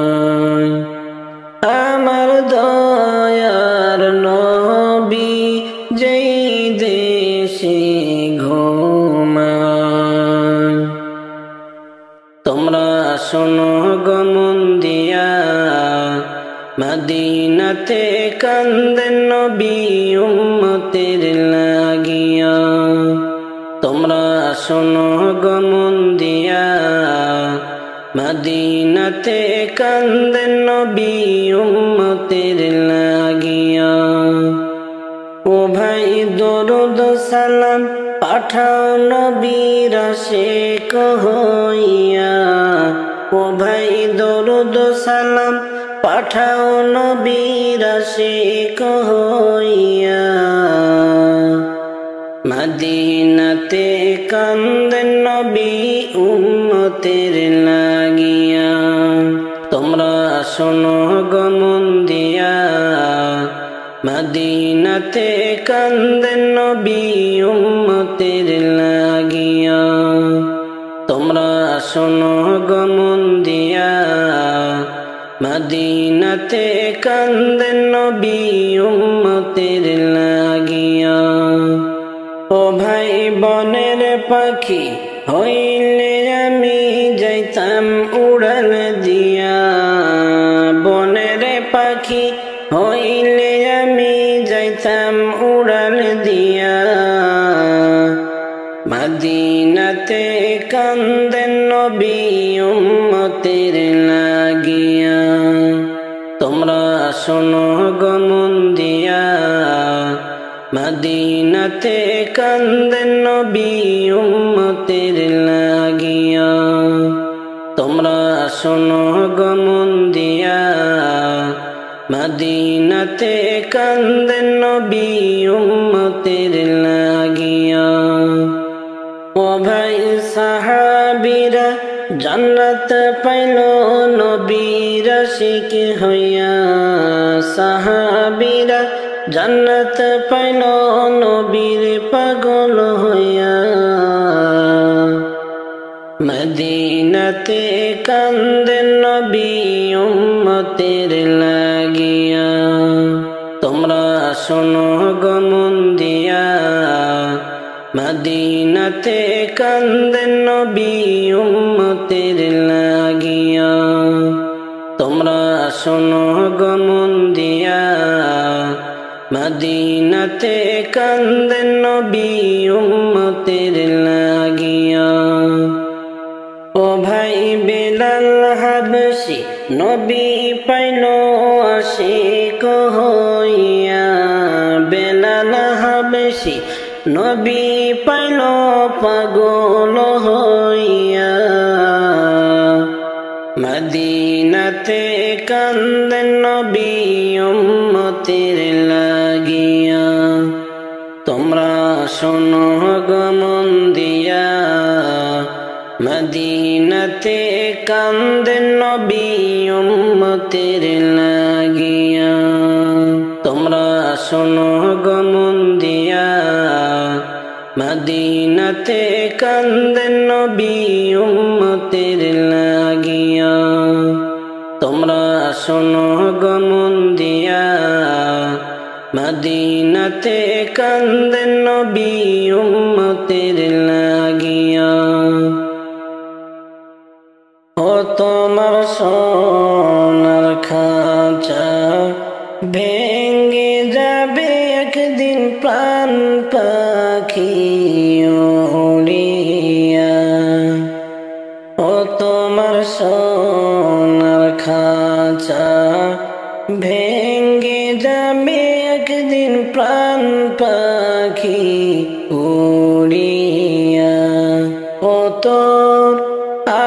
Speaker 1: আমার দয়ার নবী যেই দেশে ঘুমায়। তোমরা শোনো গো মন দিয়া, মদিনাতে কান্দেন নবী উম্মতের লাগিয়া। তোমরা শোনো গো মন দিয়া, মদিনাতে কান্দেন নবী উম্মতের লাগিয়া। ও ভাই দরুদ সালাম পাঠাও নবীর আশিক হইয়া। ও ভাই দরুদ সালাম পাঠাও নবীর আশিক হইয়া। মদিনাতে কান্দেন নবী উম্মতের লাগিয়া। তোমরা শোনো গো মন দিয়া, মদিনাতে কান্দেন নবী উম্মতের লাগিয়া। তোমরা শোনো গো মন দিয়া, মদিনাতে কান্দেন নবী উম্মতের লাগিয়া। ও ভাই বনের পাখি হইলে আমি যাইতাম উড়াল দিয়া। বনের পাখি হইলে আমি যাইতাম উড়াল দিয়া। মদিনাতে কান্দেন নবী উম্মতের লাগিয়া। তোমরা শোনো গো মন দিয়া, মদিনাতে কান্দেন নবী উম্মতের লাগিয়া। তোমরা শোনো গো মন দিয়া, মদিনাতে কান্দেন নবী উম্মতের লাগিয়া। ও ভাই সাহাবীরা জান্নাত পাইল নবীর আশিক হইয়া। সাহাবীরা জান্নাত পাইল নবীর পাগল হইয়া। মদিনাতে কান্দেন নবী উম্মতের লাগিয়া। তোমরা শোনো গো মন দিয়া, মদিনাতে কান্দেন নবী উম্মতের লাগিয়া। তোমরা শোনো গো মন দিয়া, মদিনাতে কান্দেন নবী উম্মতের লাগিয়া। ও ভাই বেলাল হাবশি নবী পাইল আশিক হইয়া। বেলাল হাবশি নবী পাইল পাগল হইয়া। মদিনাতে কান্দেন নবী উম্মতের লাগিয়া। তোমরা শোনো গো মন দিয়া, মদিনাতে কান্দেন নবী উম্মতের লাগিয়া। তোমরা শোনো গো মন দিয়া, মদিনাতে কান্দেন নবী উম্মতের লাগিয়া। তোমরা শোনো গো মন দিয়া, মদিনাতে কান্দেন নবী উম্মতের লাগিয়া। ও তোমার সোনার খাঁচা ভেঙে যাবে একদিন প্রাণ পাখি উড়িয়া। ও তোমার সোনার খাঁচা ভেঙে যাবে একদিন প্রাণ পাখি উড়িয়া। ও তোর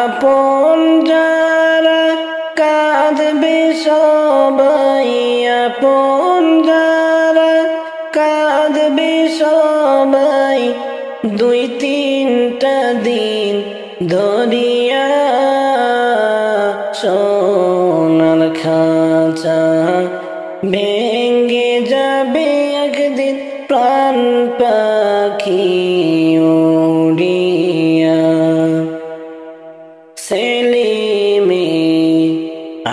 Speaker 1: আপন যারা কাঁদবে সবাই, আপন যারা কাঁদবে সবাই, দুই তিনটা দিন ধরিয়া। সোনার খাঁচা ভেঙে যাবে একদিন প্রাণ পাখি উড়িয়া। সেলিমে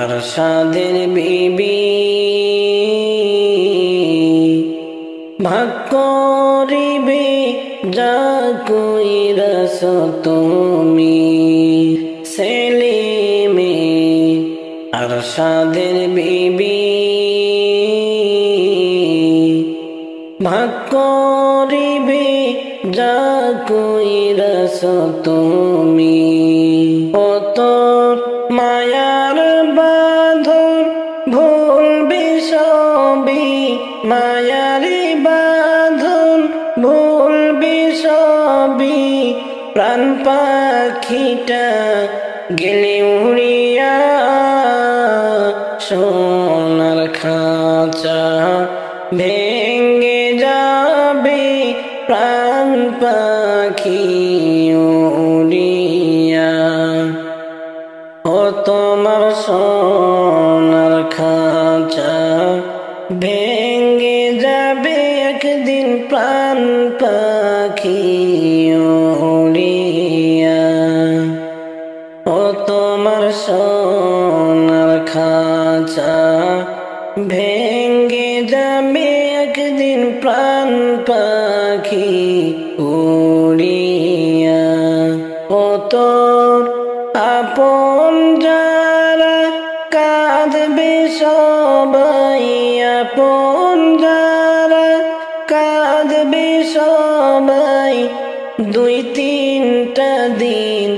Speaker 1: আরশাদের বিবি ভাগ করিবে যা কইরাছ তুমি। সেলিমে আরশাদের বিবি ভাগ করিবে যা কইরাছ তুমি। ও তোর মায়ার বাঁধন ভুলবে সবই, মায়ারি বাঁধন ভুলবে সবই, প্রাণ পাখিটা গেলে উড়িয়া। সোনার খাঁচা ভেঙে যাবে প্রাণ পাখি উড়িয়া। ও তোমার সোনার খাঁচা ভেঙে যাবে একদিন প্রাণ পাখি উড়িয়া। ও তোমার সোনার খাঁচা ভেঙে যাবে একদিন প্রাণ পাখি উড়িয়া। ও তোর আপন যারা কাঁদবে সবাই, আপন যারা কাঁদবে সবাই, দুই তিনটা দিন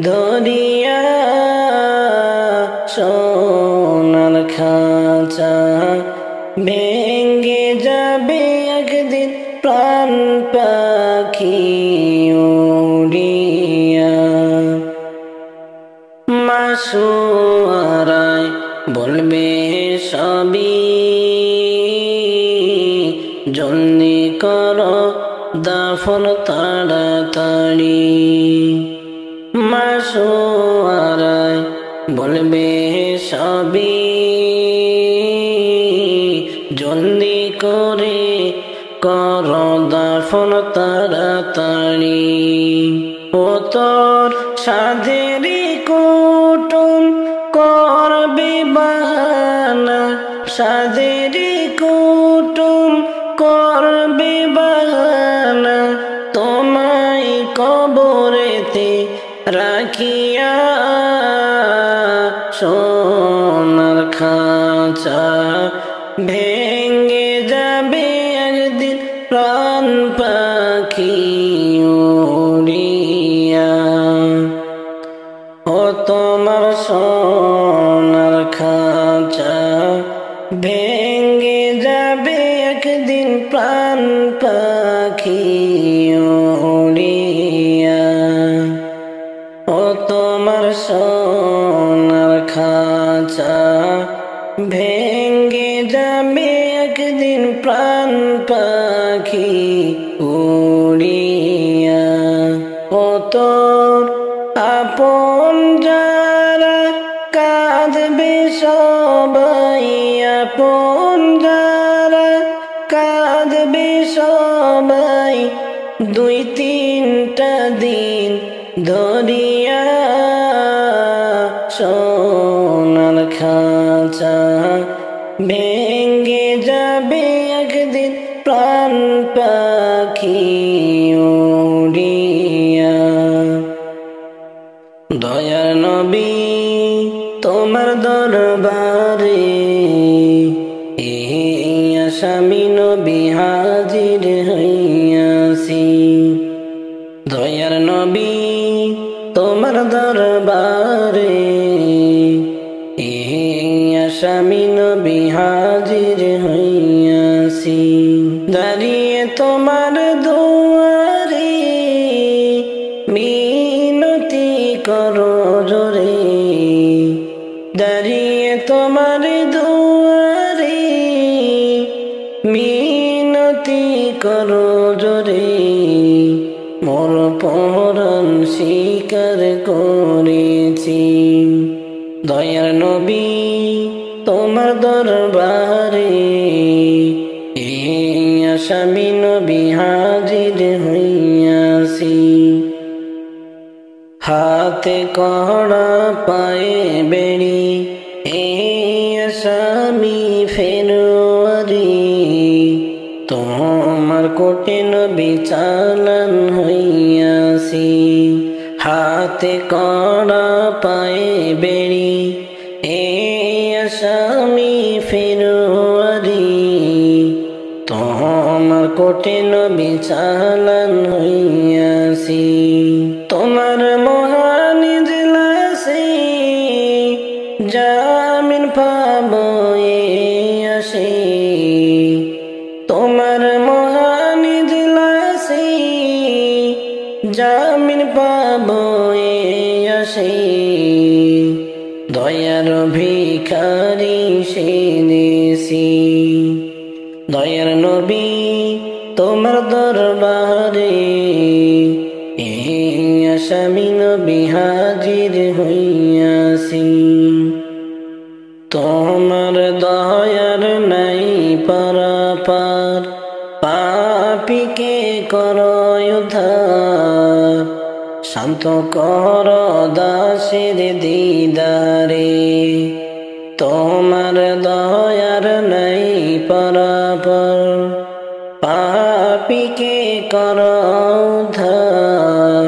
Speaker 1: ধরিয়া। সোনার খাঁচা ভেঙে যাবে একদিন প্রাণ পাখি উড়িয়া। মাসুয়ারায় বলবে সবই, জলদি করো দাফন তাড়াতাড়ি। মাসুয়ারায় বলবে সবই, জলদি করে করো দাফন তাড়াতাড়ি। ও তোর সাধেরি কুটুম করবে বাহানা, সাধেরি কুটুম করবে বাহানা, তোমায় কবরেতে রাখিয়া। সোনার খাঁচা ভেঙে যাবে একদিন প্রাণ পাখি উড়িয়া। ও তোমার সোনার খাঁচা ভেঙে যাবে একদিন প্রাণ পাখি উড়িয়া। ও তোমার সোনার খাঁচা ভেঙে যাবে একদিন প্রাণ পাখি উড়িয়া। ও তোর আপন যারা কাঁদবে সবাই, আপন যারা কাঁদবে সবাই, দুই তিনটা দিন ধরিয়া। সোনার খাঁচা ভেঙে যাবে একদিন প্রাণ পাখি উড়িয়া। দয়ার নবী তোমার দরবারে এই আসামি নবী হাজির হইয়াছি। দয়ার নবী তোমার দরবারে এই আসামি নবী হাজির হইয়াছি। হইয়াছি দাঁড়িয়ে তোমার দুয়ারে মিনতি করো জোরে দাঁড়িয়ে তোমার দুয়ারে মিনতি করো জোরে মোর পরাণ স্বীকার করেছি দয়ার নবী তোমার দরবারে এই আসামি নবী হাজির হইয়াছি হাতে কড়া পায়ে বেড়ি এই আসামি ফেরুয়ারি তোমার কঠিন বিচালান হইয়াছি হাতে কড়া পায়ে বেড়ি এই আসামি ফেরুয়ারি তোমার কঠিন বিচালান হইয়াছি তোমার মহান ইজলাসে জামিন পাবো আসে তোমার মহান ইজলাসে জামিন পাবো আসে দয়ার ভিখারি সেনেছি দয়ার নবী তোমার দরবারে এই আসামি নবী হাজির হইয়াছি তোমার দয়ার নাই পারাপার পাপীকে করো উদ্ধার শান্ত কর দাসের দিদারে তোমার দয়ার নাই পারাপার পাপীকে কর উদ্ধার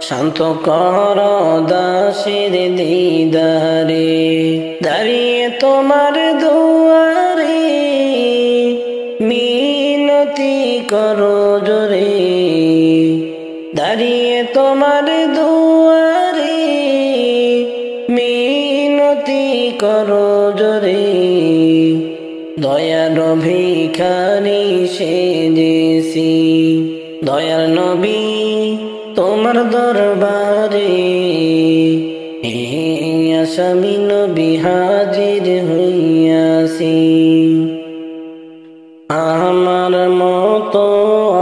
Speaker 1: শান্ত কর দাসের দিদারে দাঁড়িয়ে তোমার দুয়ারে মিনতি করো জোরে দাঁড়িয়ে তোমার দুয়ারে মিনতি করো জোরে দয়ার ভিখারি সেজেছি দয়ার নবী তোমার দরবারে এই আসামি নবী হাজির হইয়াছি আমার মতো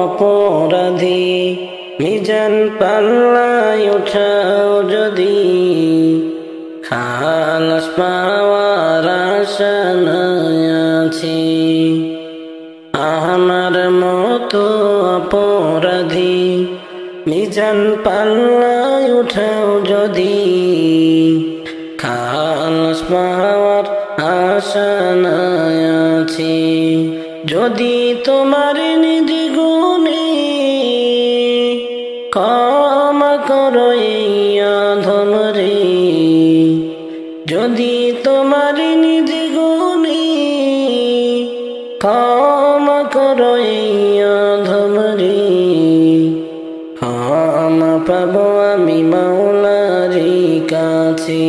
Speaker 1: অপরাধী মিজান পাল্লায় উঠাও যদি খালাস পাওয়ার আশা আছে আমার মতো অপরাধী মিজান পাল্লায় উঠাও যদি খালাস পাওয়ার আশা আছে যদি তোমার নিজ গুণে ক্ষমা করো এই অধম রে যদি তোমার নিজ গুণে ক্ষমা করো এই অধম রে ক্ষমা পাবো আমি মাওলারি কাছে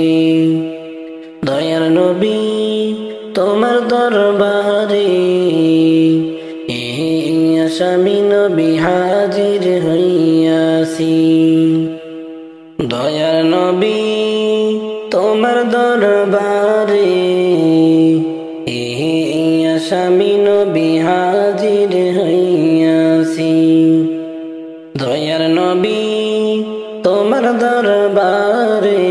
Speaker 1: দয়ার নবী তোমার দরবারে এই আসামি নবী হাজির হইয়াছি দয়ার নবী তোমার দরবারে এই আসামি নবী হাজির হইয়াছি দয়ার নবী তোমার দরবারে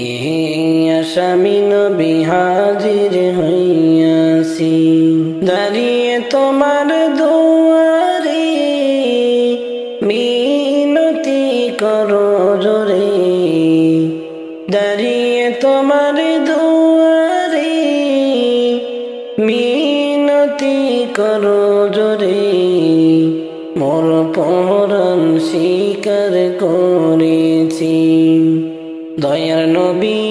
Speaker 1: এই আসামি নবী হাজির হইয়াছি দাঁড়িয়ে তোমার দুয়ারে মিনতি করো জোরে দাঁড়িয়ে তোমার দুয়ারে মিনতি করো জোরে মোর পরাণ স্বীকার করেছি দয়ার নবী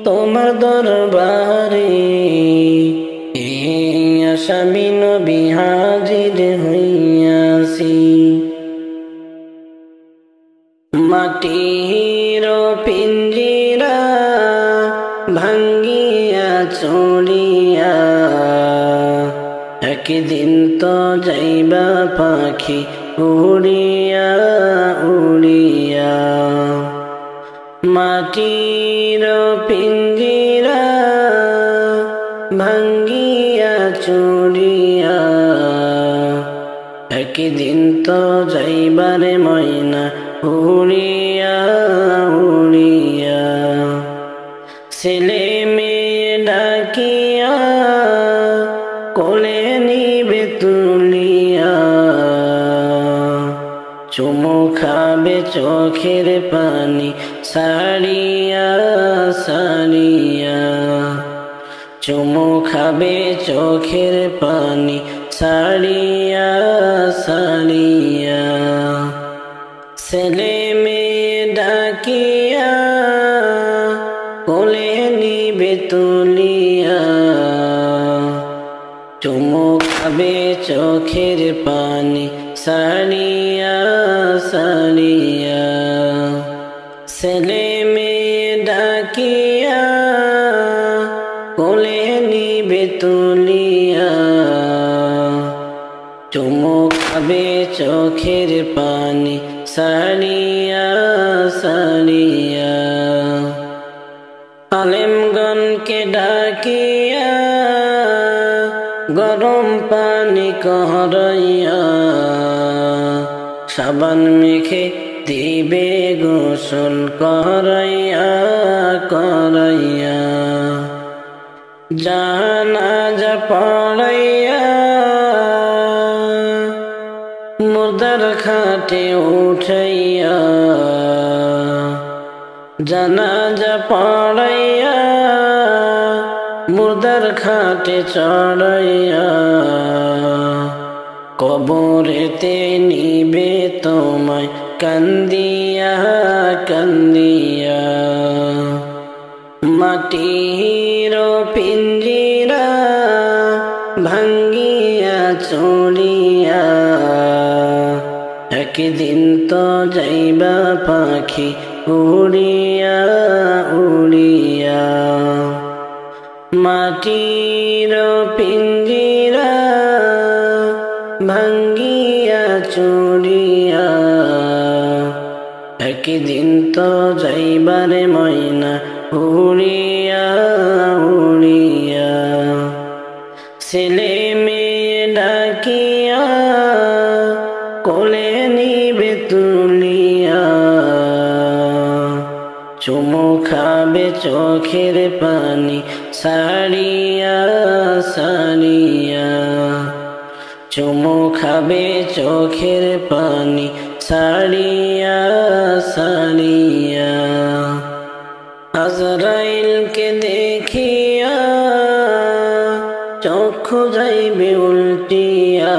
Speaker 1: তোমার দরবারে এই আসামি নবী হাজির হইয়াছি মাটির পিঞ্জিরা ভাঙ্গিয়া চড়িয়া একদিন তো যাইবা পাখি উড়িয়া উড়িয়া। মাটির পিঞ্জিরা ভাঙ্গিয়া চুরিয়া, একদিন তো যাইবারে ময়না উড়িয়া উড়িয়া। ছেলে মেয়ে ডাকিয়া কোলে নিবে তুলিয়া, চুমু খাবে চোখের পানি সারিয়া সারিয়া। চুমু খাবে চোখের পানি সারিয়া সারিয়া। ছেলে মেয়ে ডাকিয়া কোলে নিবে তুলিয়া, চুমু খাবে চোখের পানি সারিয়া সারিয়া। ছেলে মেয়ে ডাকিয়া কোলে নিবে তুলিয়া, চুমু খাবে চোখের পানি সারিয়া সারিয়া। আলেমগণকে ডাকিয়া গরম পানি করাইয়া, সাবান মেখে দিবে গোসল করাইয়া করাইয়া। জানাজা পড়াইয়া মুর্দার খাটে উঠাইয়া, জানাজা পড়াইয়া মুর্দার খাটে চড়াইয়া। কবরেতে নিবে তোমায় কান্দিয়া কান্দিয়া। মাটির পিঞ্জিরা ভাঙ্গিয়া চুরিয়া, একদিন তো যাইবা পাখি উড়িয়া উড়িয়া। মাটির পিঞ্জিরা ভাঙ্গিয়া চুরিয়া, একদিন তো যাইবারে ময়না উড়িয়া উড়িয়া। ছেলে মেয়ে ডাকিয়া কোলে নিবে তুলিয়া, চুমু খাবে চোখের পানি সারিয়া সারিয়া। চুমু খাবে চোখের পানি সারিয়া সারিয়া। আজরাইলকে দেখিয়া চক্ষু যাইবে উল্টিয়া,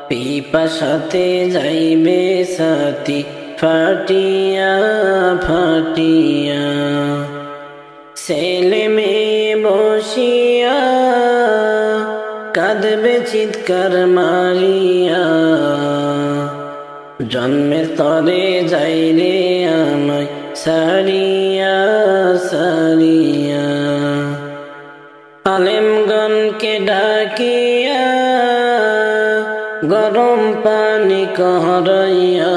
Speaker 1: পিপাসাতে যাইবে সাথী ফাটিয়া ফাটিয়া। ছেলে মেয়ে বসিয়া কাঁদবে চিৎকার মারিয়া, জন্মের তরে যাইরে আমায় সারিয়া সারিয়া। আলেমগণকে ডাকিয়া গরম পানি করাইয়া,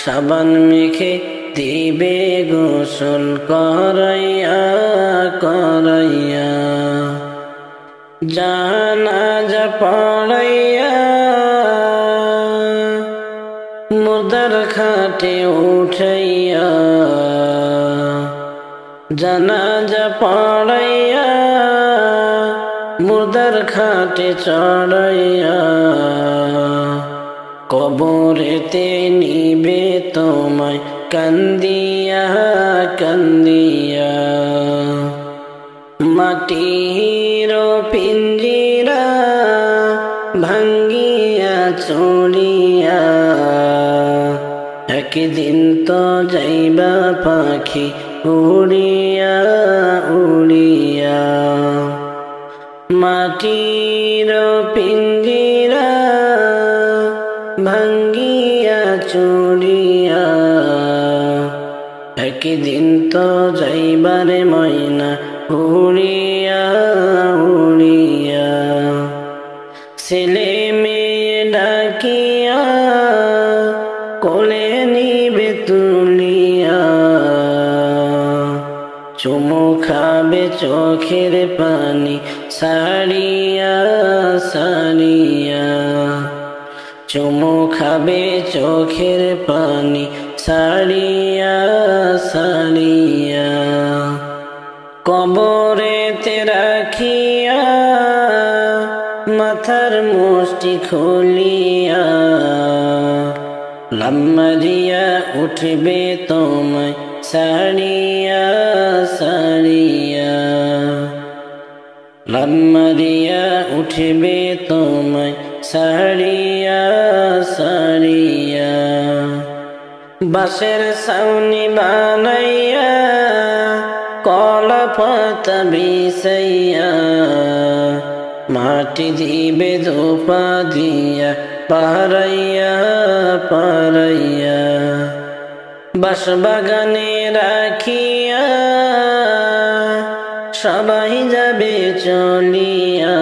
Speaker 1: সাবান মেখে দিবে গোসল করাইয়া করাইয়া। জানাজা পড়াইয়া মুর্দার খাটে উঠাইয়া, জানাজা পড়াইয়া মুর্দার খাটে চড়াইয়া। কবরেতে নিবে তোমায় কান্দিয়া কান্দিয়া। মাটির পিঞ্জিরা ভাঙ্গিয়া চুরিয়া, একদিন তো যাইবা পাখি উড়িয়া উড়িয়া। মাটির পিঞ্জিরা ভাঙ্গিয়া চুরিয়া, একদিন তো যাইবারে ময়না উড়িয়া উড়িয়া। ছেলে মেয়ে ডাকিয়া কোলে নিবে তুলিয়া, চুমু খাবে চোখের পানি সারিয়া সারিয়া, চুমু খাবে চোখের পানি সারিয়া সারিয়া, কবরেতে রাখিয়া মাথার মুষ্টি খুলিয়া, লাম্মা দিয়া উঠবে তোমায় সারিয়া সারিয়া, লাম্মা দিয়া উঠবে তোমায় সারিয়া সারিয়া, বাঁশের ছাউনি বানাইয়া কলা পাতা বিছাইয়া, মাটি দিবে ধোপা দিয়া পাহারাইয়া পাহারাইয়া, বাঁশবাগানে রাখিয়া সবাই যাবে চলিয়া,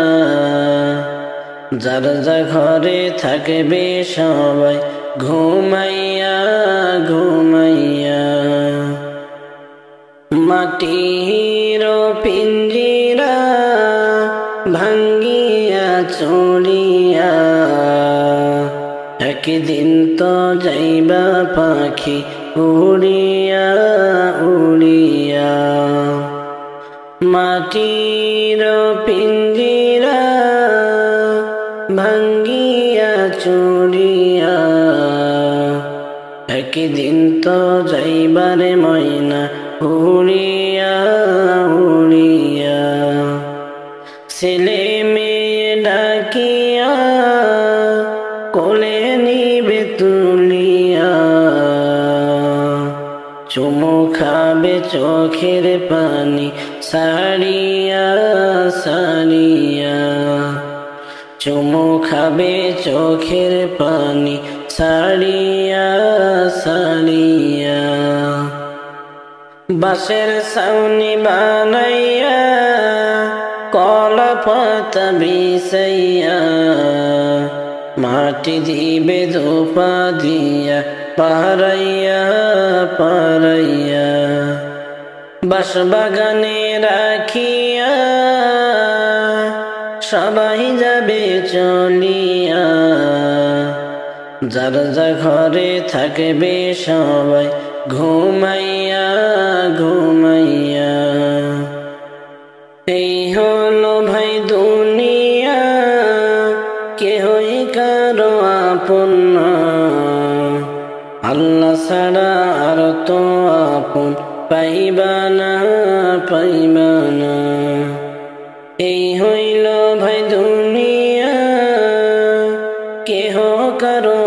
Speaker 1: যার যা ঘরে থাকবে সবাই ঘুমাইয়া ঘুমাইয়া, মাটির পিঞ্জিরা ভাঙ্গিয়া চড়িয়া, একদিন তো যাইবা পাখি উড়িয়া উড়িয়া, মাটির পিঞ্জিরা ভাঙ্গিয়া চড়িয়া, একদিন তো যাইবারে ময়না উড়িয়া উড়িয়া, ছেলে মেয়ে ডাকিয়া কোলে নিবে তুলিয়া, চুমু খাবে চোখের পানি সারিয়া সারিয়া, চুমু খাবে চোখের পানি সারিয়া সারিয়া, বাঁশের ছাউনি বানাইয়া কলা পাতা বিছাইয়া, মাটি দিবে ধোপা দিয়া পাহারাইয়া পাহারাইয়া, বাঁশবাগানে রাখিয়া সবাই যাবে চলিয়া, যার যা ঘরে থাকবে সবাই ঘুমাইয়া ঘুমাইয়া। এই হলো ভাই দুনিয়া, কেহই কারো আপন না, আল্লাহ ছাড়া আর তো আপন পাইবা না পাইবা না। এই হইল ভাই দুনিয়া, কেহ কারো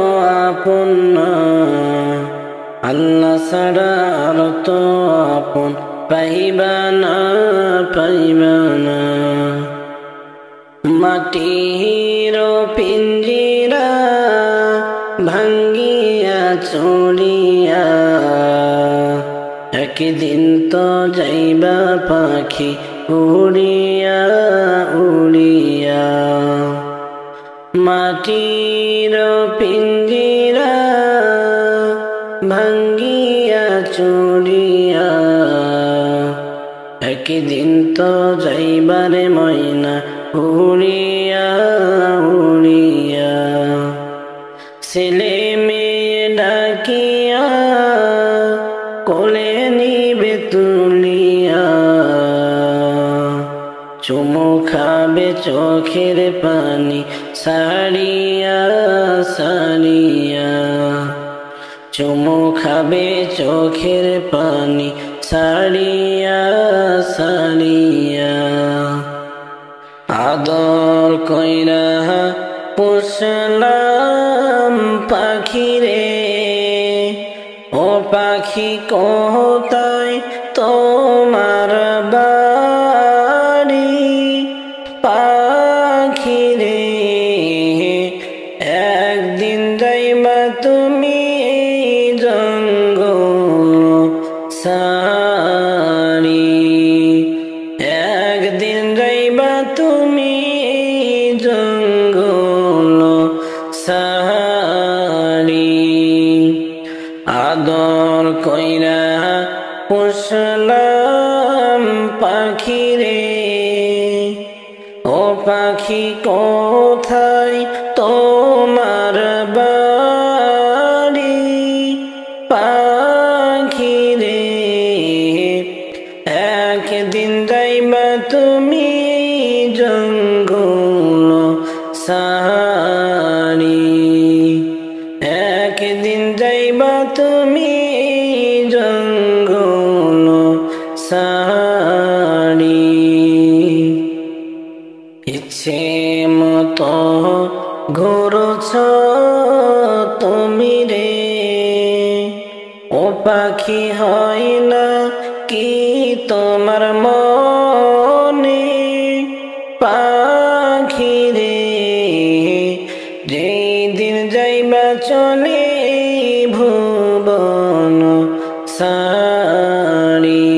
Speaker 1: আপন না, আল্লাহ ছাড়া আর তো আপন পাইবা না পাইবা না। মাটির পিঞ্জিরা ভাঙ্গিয়া চড়িয়া, একদিন তো যাইবা পাখি উড়িয়া উড়িয়া। মাটির পিঞ্জিরা ভাঙ্গিয়া চড়িয়া, একদিন তো যাইবারে ময়না উড়িয়া উড়িয়া। ছেলে মেয়ে ডাকিয়া কোলে নিবে তুলিয়া, চুমু খাবে চোখের পানি সারিয়া সারিয়া, চুমু খাবে চোখের পানি সারিয়া সারিয়া। আদর কইরা পুষলাম পাখিরে, ও পাখি কোথায় তোমার বাড়ি? পাখিরে একদিন যাইবা তুমি জঙ্গল সারি, একদিন যাইবা তুমি জঙ্গল পাখি কোথায় তোমার বাড়ি পাখি রে একদিন যাইবা তুমি জঙ্গল সারি একদিন যাইবা তুমি জঙ্গল সারি ইচ্ছে মতো ঘুরছ তুমি রে ও পাখি হয় না কি তোমার মনে পাখি রে যেই দিন যাইবা চলে ভুবন সারি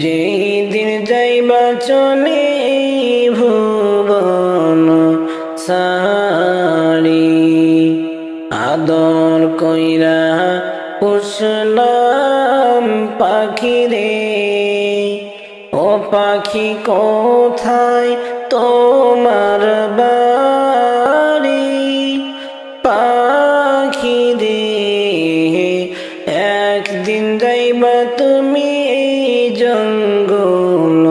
Speaker 1: যেই দিন যাইবা চলে ভুবন সারি আদর কইরা পুষলাম পাখি রে ও পাখি কোথায় তোমার বাড়ি পাখি রে একদিন যাইবা তুমি জঙ্গল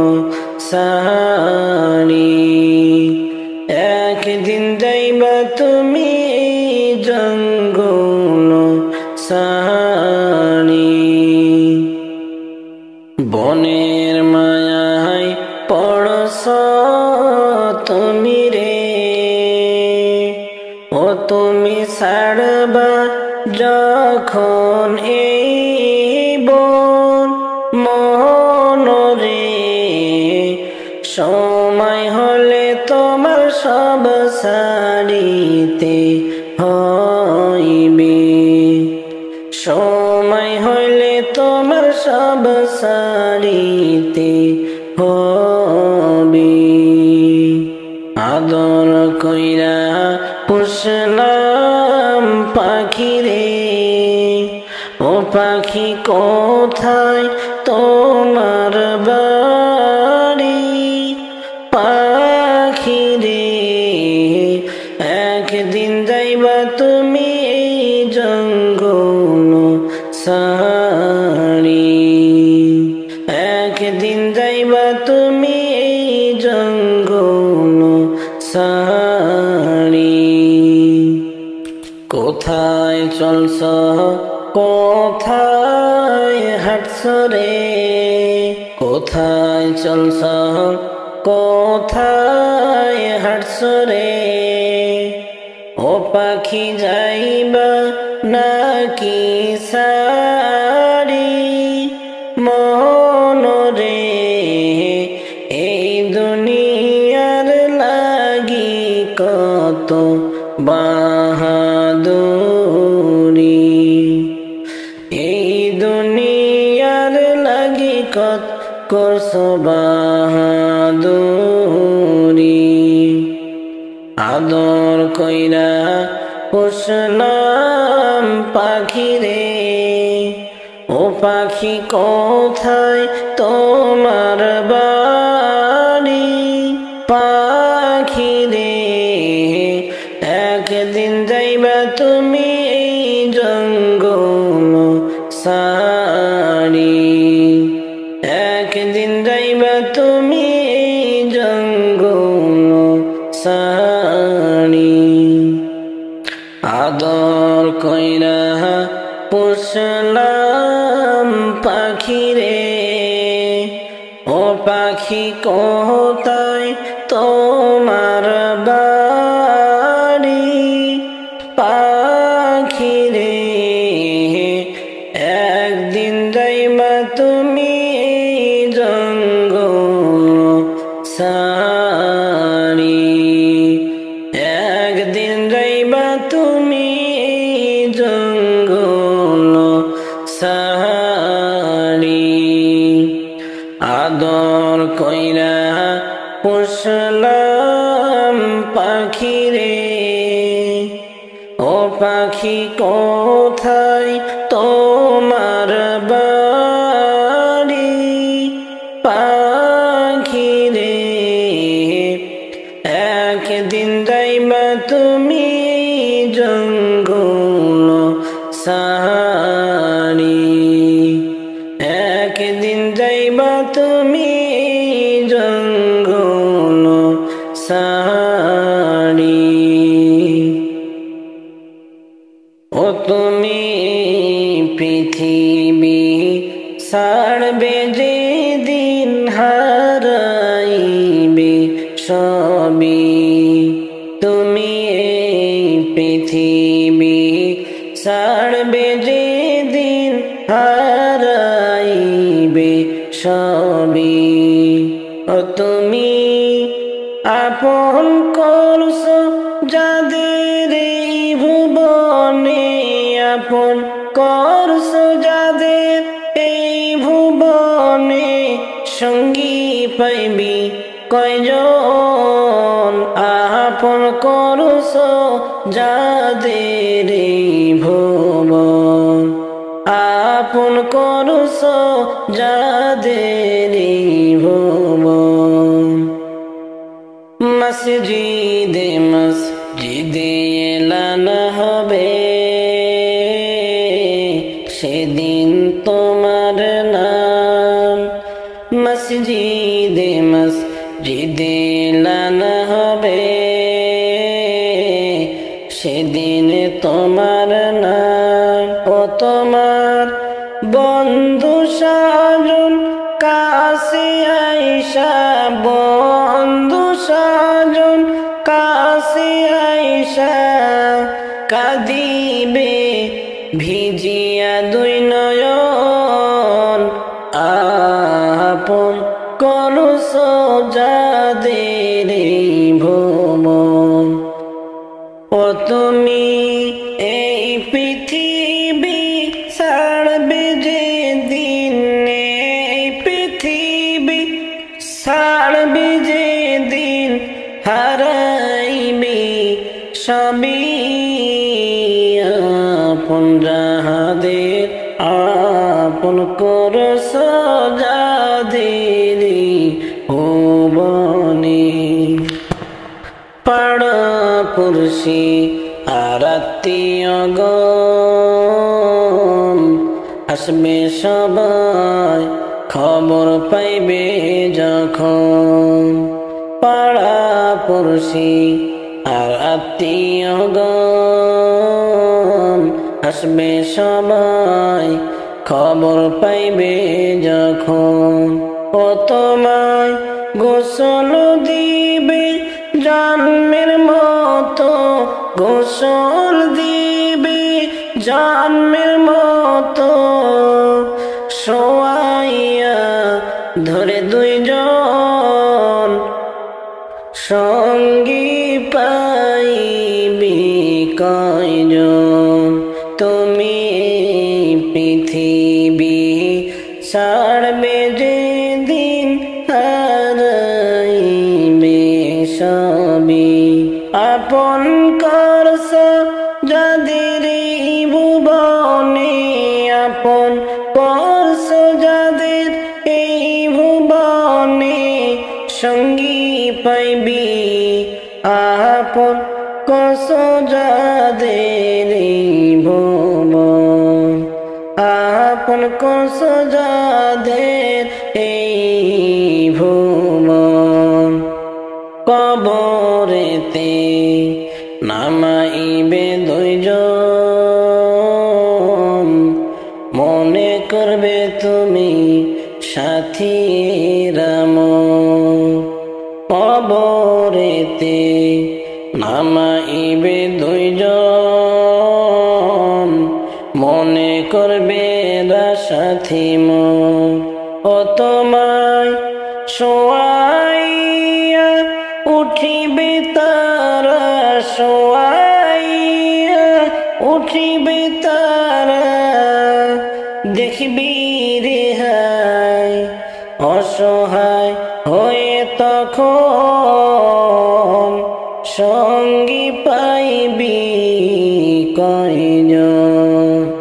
Speaker 1: সারি একদিন যাইবা তুমি জঙ্গল সারি বনের মায়ায় পড়ছ তুমি রে ও তুমি ছাড়বা যখন এই বন মনরে সময় হলে তোমার সব সারিতে হইবে সময় হইলে তোমার সব সারিতে হবে আদর কইরা পুষলাম পাখি রে ও পাখি কোথায় তোমার বাড়ি পাখি রে একদিন যাইবা তুমি জঙ্গল সারি একদিন যাইবা তুমি জঙ্গল সারি কোথায় চলছ কোথায় হাঁটছ রে কোথায় চলছ কোথায় হাঁটছ রে ও পাখি যাইবা নাকি সারি মনরে এই দুনিয়ার লাগি কত বাহাদুরি এই দুনিয়ার লাগি কত করছ বাহাদুরি আদর কইরা পুষলাম পাখি রে ও পাখি কোথায় তোমার বাড়ি পাখি রে একদিন যাইবা তুমি জঙ্গল সারি একদিন যাইবা তুমি জঙ্গল সারি আদর কইরা পুষলাম পাখি রে ও পাখি কোথায় তোমার বাড়ি পাখি রে একদিন যাইবা তুমি জঙ্গল সারি একদিন যাইবা তুমি জঙ্গল সারি আদর কইরা পুষলাম পাখি রে ও পাখি কোথায় তোমার বাড়ি পাখি রে একদিন যাইবা তুমি জঙ্গল সারি, একদিন যাইবা তুমি জঙ্গল সারি। ও তুমি পৃথিবী ছাড়বে যেদিন, হারাইবে সবই। তুমি এই পৃথিবী ছাড়বে যেদিন, হারাইবে সবই। ও তুমি আপন করছো যাদের এই ভুবনে, আপন করছো যাদের এই ভুবনে, সঙ্গী পাইবি কয়জন? আপন করছো যাদের এই ভুবন, আপন করছো যাদের এই ভুবন। মসজিদে মসজিদে এলান হবে, সেদিন তোমার নাম। মসজিদে মসজিদে এলান হবে, সেদিন তোমার নাম। ও তোমার বন্ধু সাজন কাছে আইসা, বন্ধু সাজন কাছে আইসা, কাঁদিবে ভিজিয়া দুই নয়ন। আপন করছো যাদের এই ভুবন। ও তুমি এই পৃথিবী ছাড়বে যেদিন, এই পৃথিবী ছাড়বে যেদিন, হারাইবে সবই। আপন যাদের আপন করছো যাদের ভুবনে, পাড়া-পড়শি আর আত্মীয়গণ আসবে সবাই, খবর পাইবে যখন। পাড়া-পড়শি আর আত্মীয়গণ আসবে সবাই, খবর পাইবে যখন। ও তোমায় গোসল দিবে জন্মের মতো, গোসল দিবে জন্মের মতো, শোয়াইয়া ধরে দুইজন, সঙ্গী পাইবি কয়জন? তুমি পৃথিবী ছাড়বে যেদিন, হারাইবে সবই। আপন করছো যাদের এই ভুবনে, আপন করছো যাদের এই ভুবনে, সঙ্গী পাইবি আপন করছো যাদের এই ভুবন, আপন করছো যাদের এই ভুবন। কবরেতে নামাইবে দুইজন, মনে করবে তুমি সাথী রাম। কবরেতে নামাইবে দুইজন, মনে করবে সাথী মোর। ও তোমায় শোয়াইয়া উঠিবে তারা, শোয়াইয়া উঠিবে তারা, দেখবি রেহাই অসহায় হয়ে তখন, সঙ্গী পাইবি কয়জন?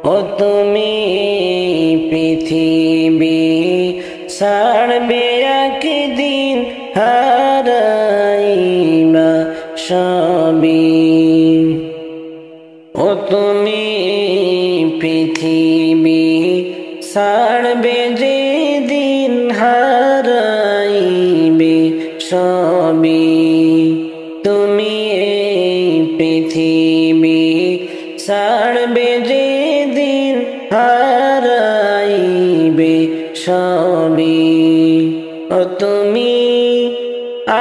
Speaker 1: ও তুমি পৃথিবী ছাড়বে একদিন, হারাই সবই। ও তুমি পৃথিবী ছাড়বে যেদিন হারাইবে সবই। তুমি এই পৃথিবী ছাড়বে যেদিন হারাইবে সবই। ও তুমি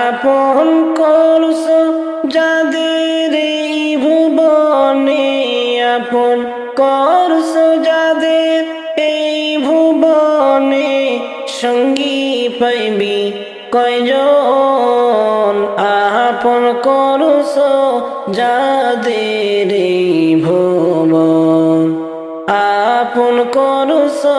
Speaker 1: আপন করছো যাদের এই ভুবনে, আপন করছো যাদের এই ভুবনে, সঙ্গী পাইবি কয়জন? আপন করছো যাদের এই ভুবন, আপন করছো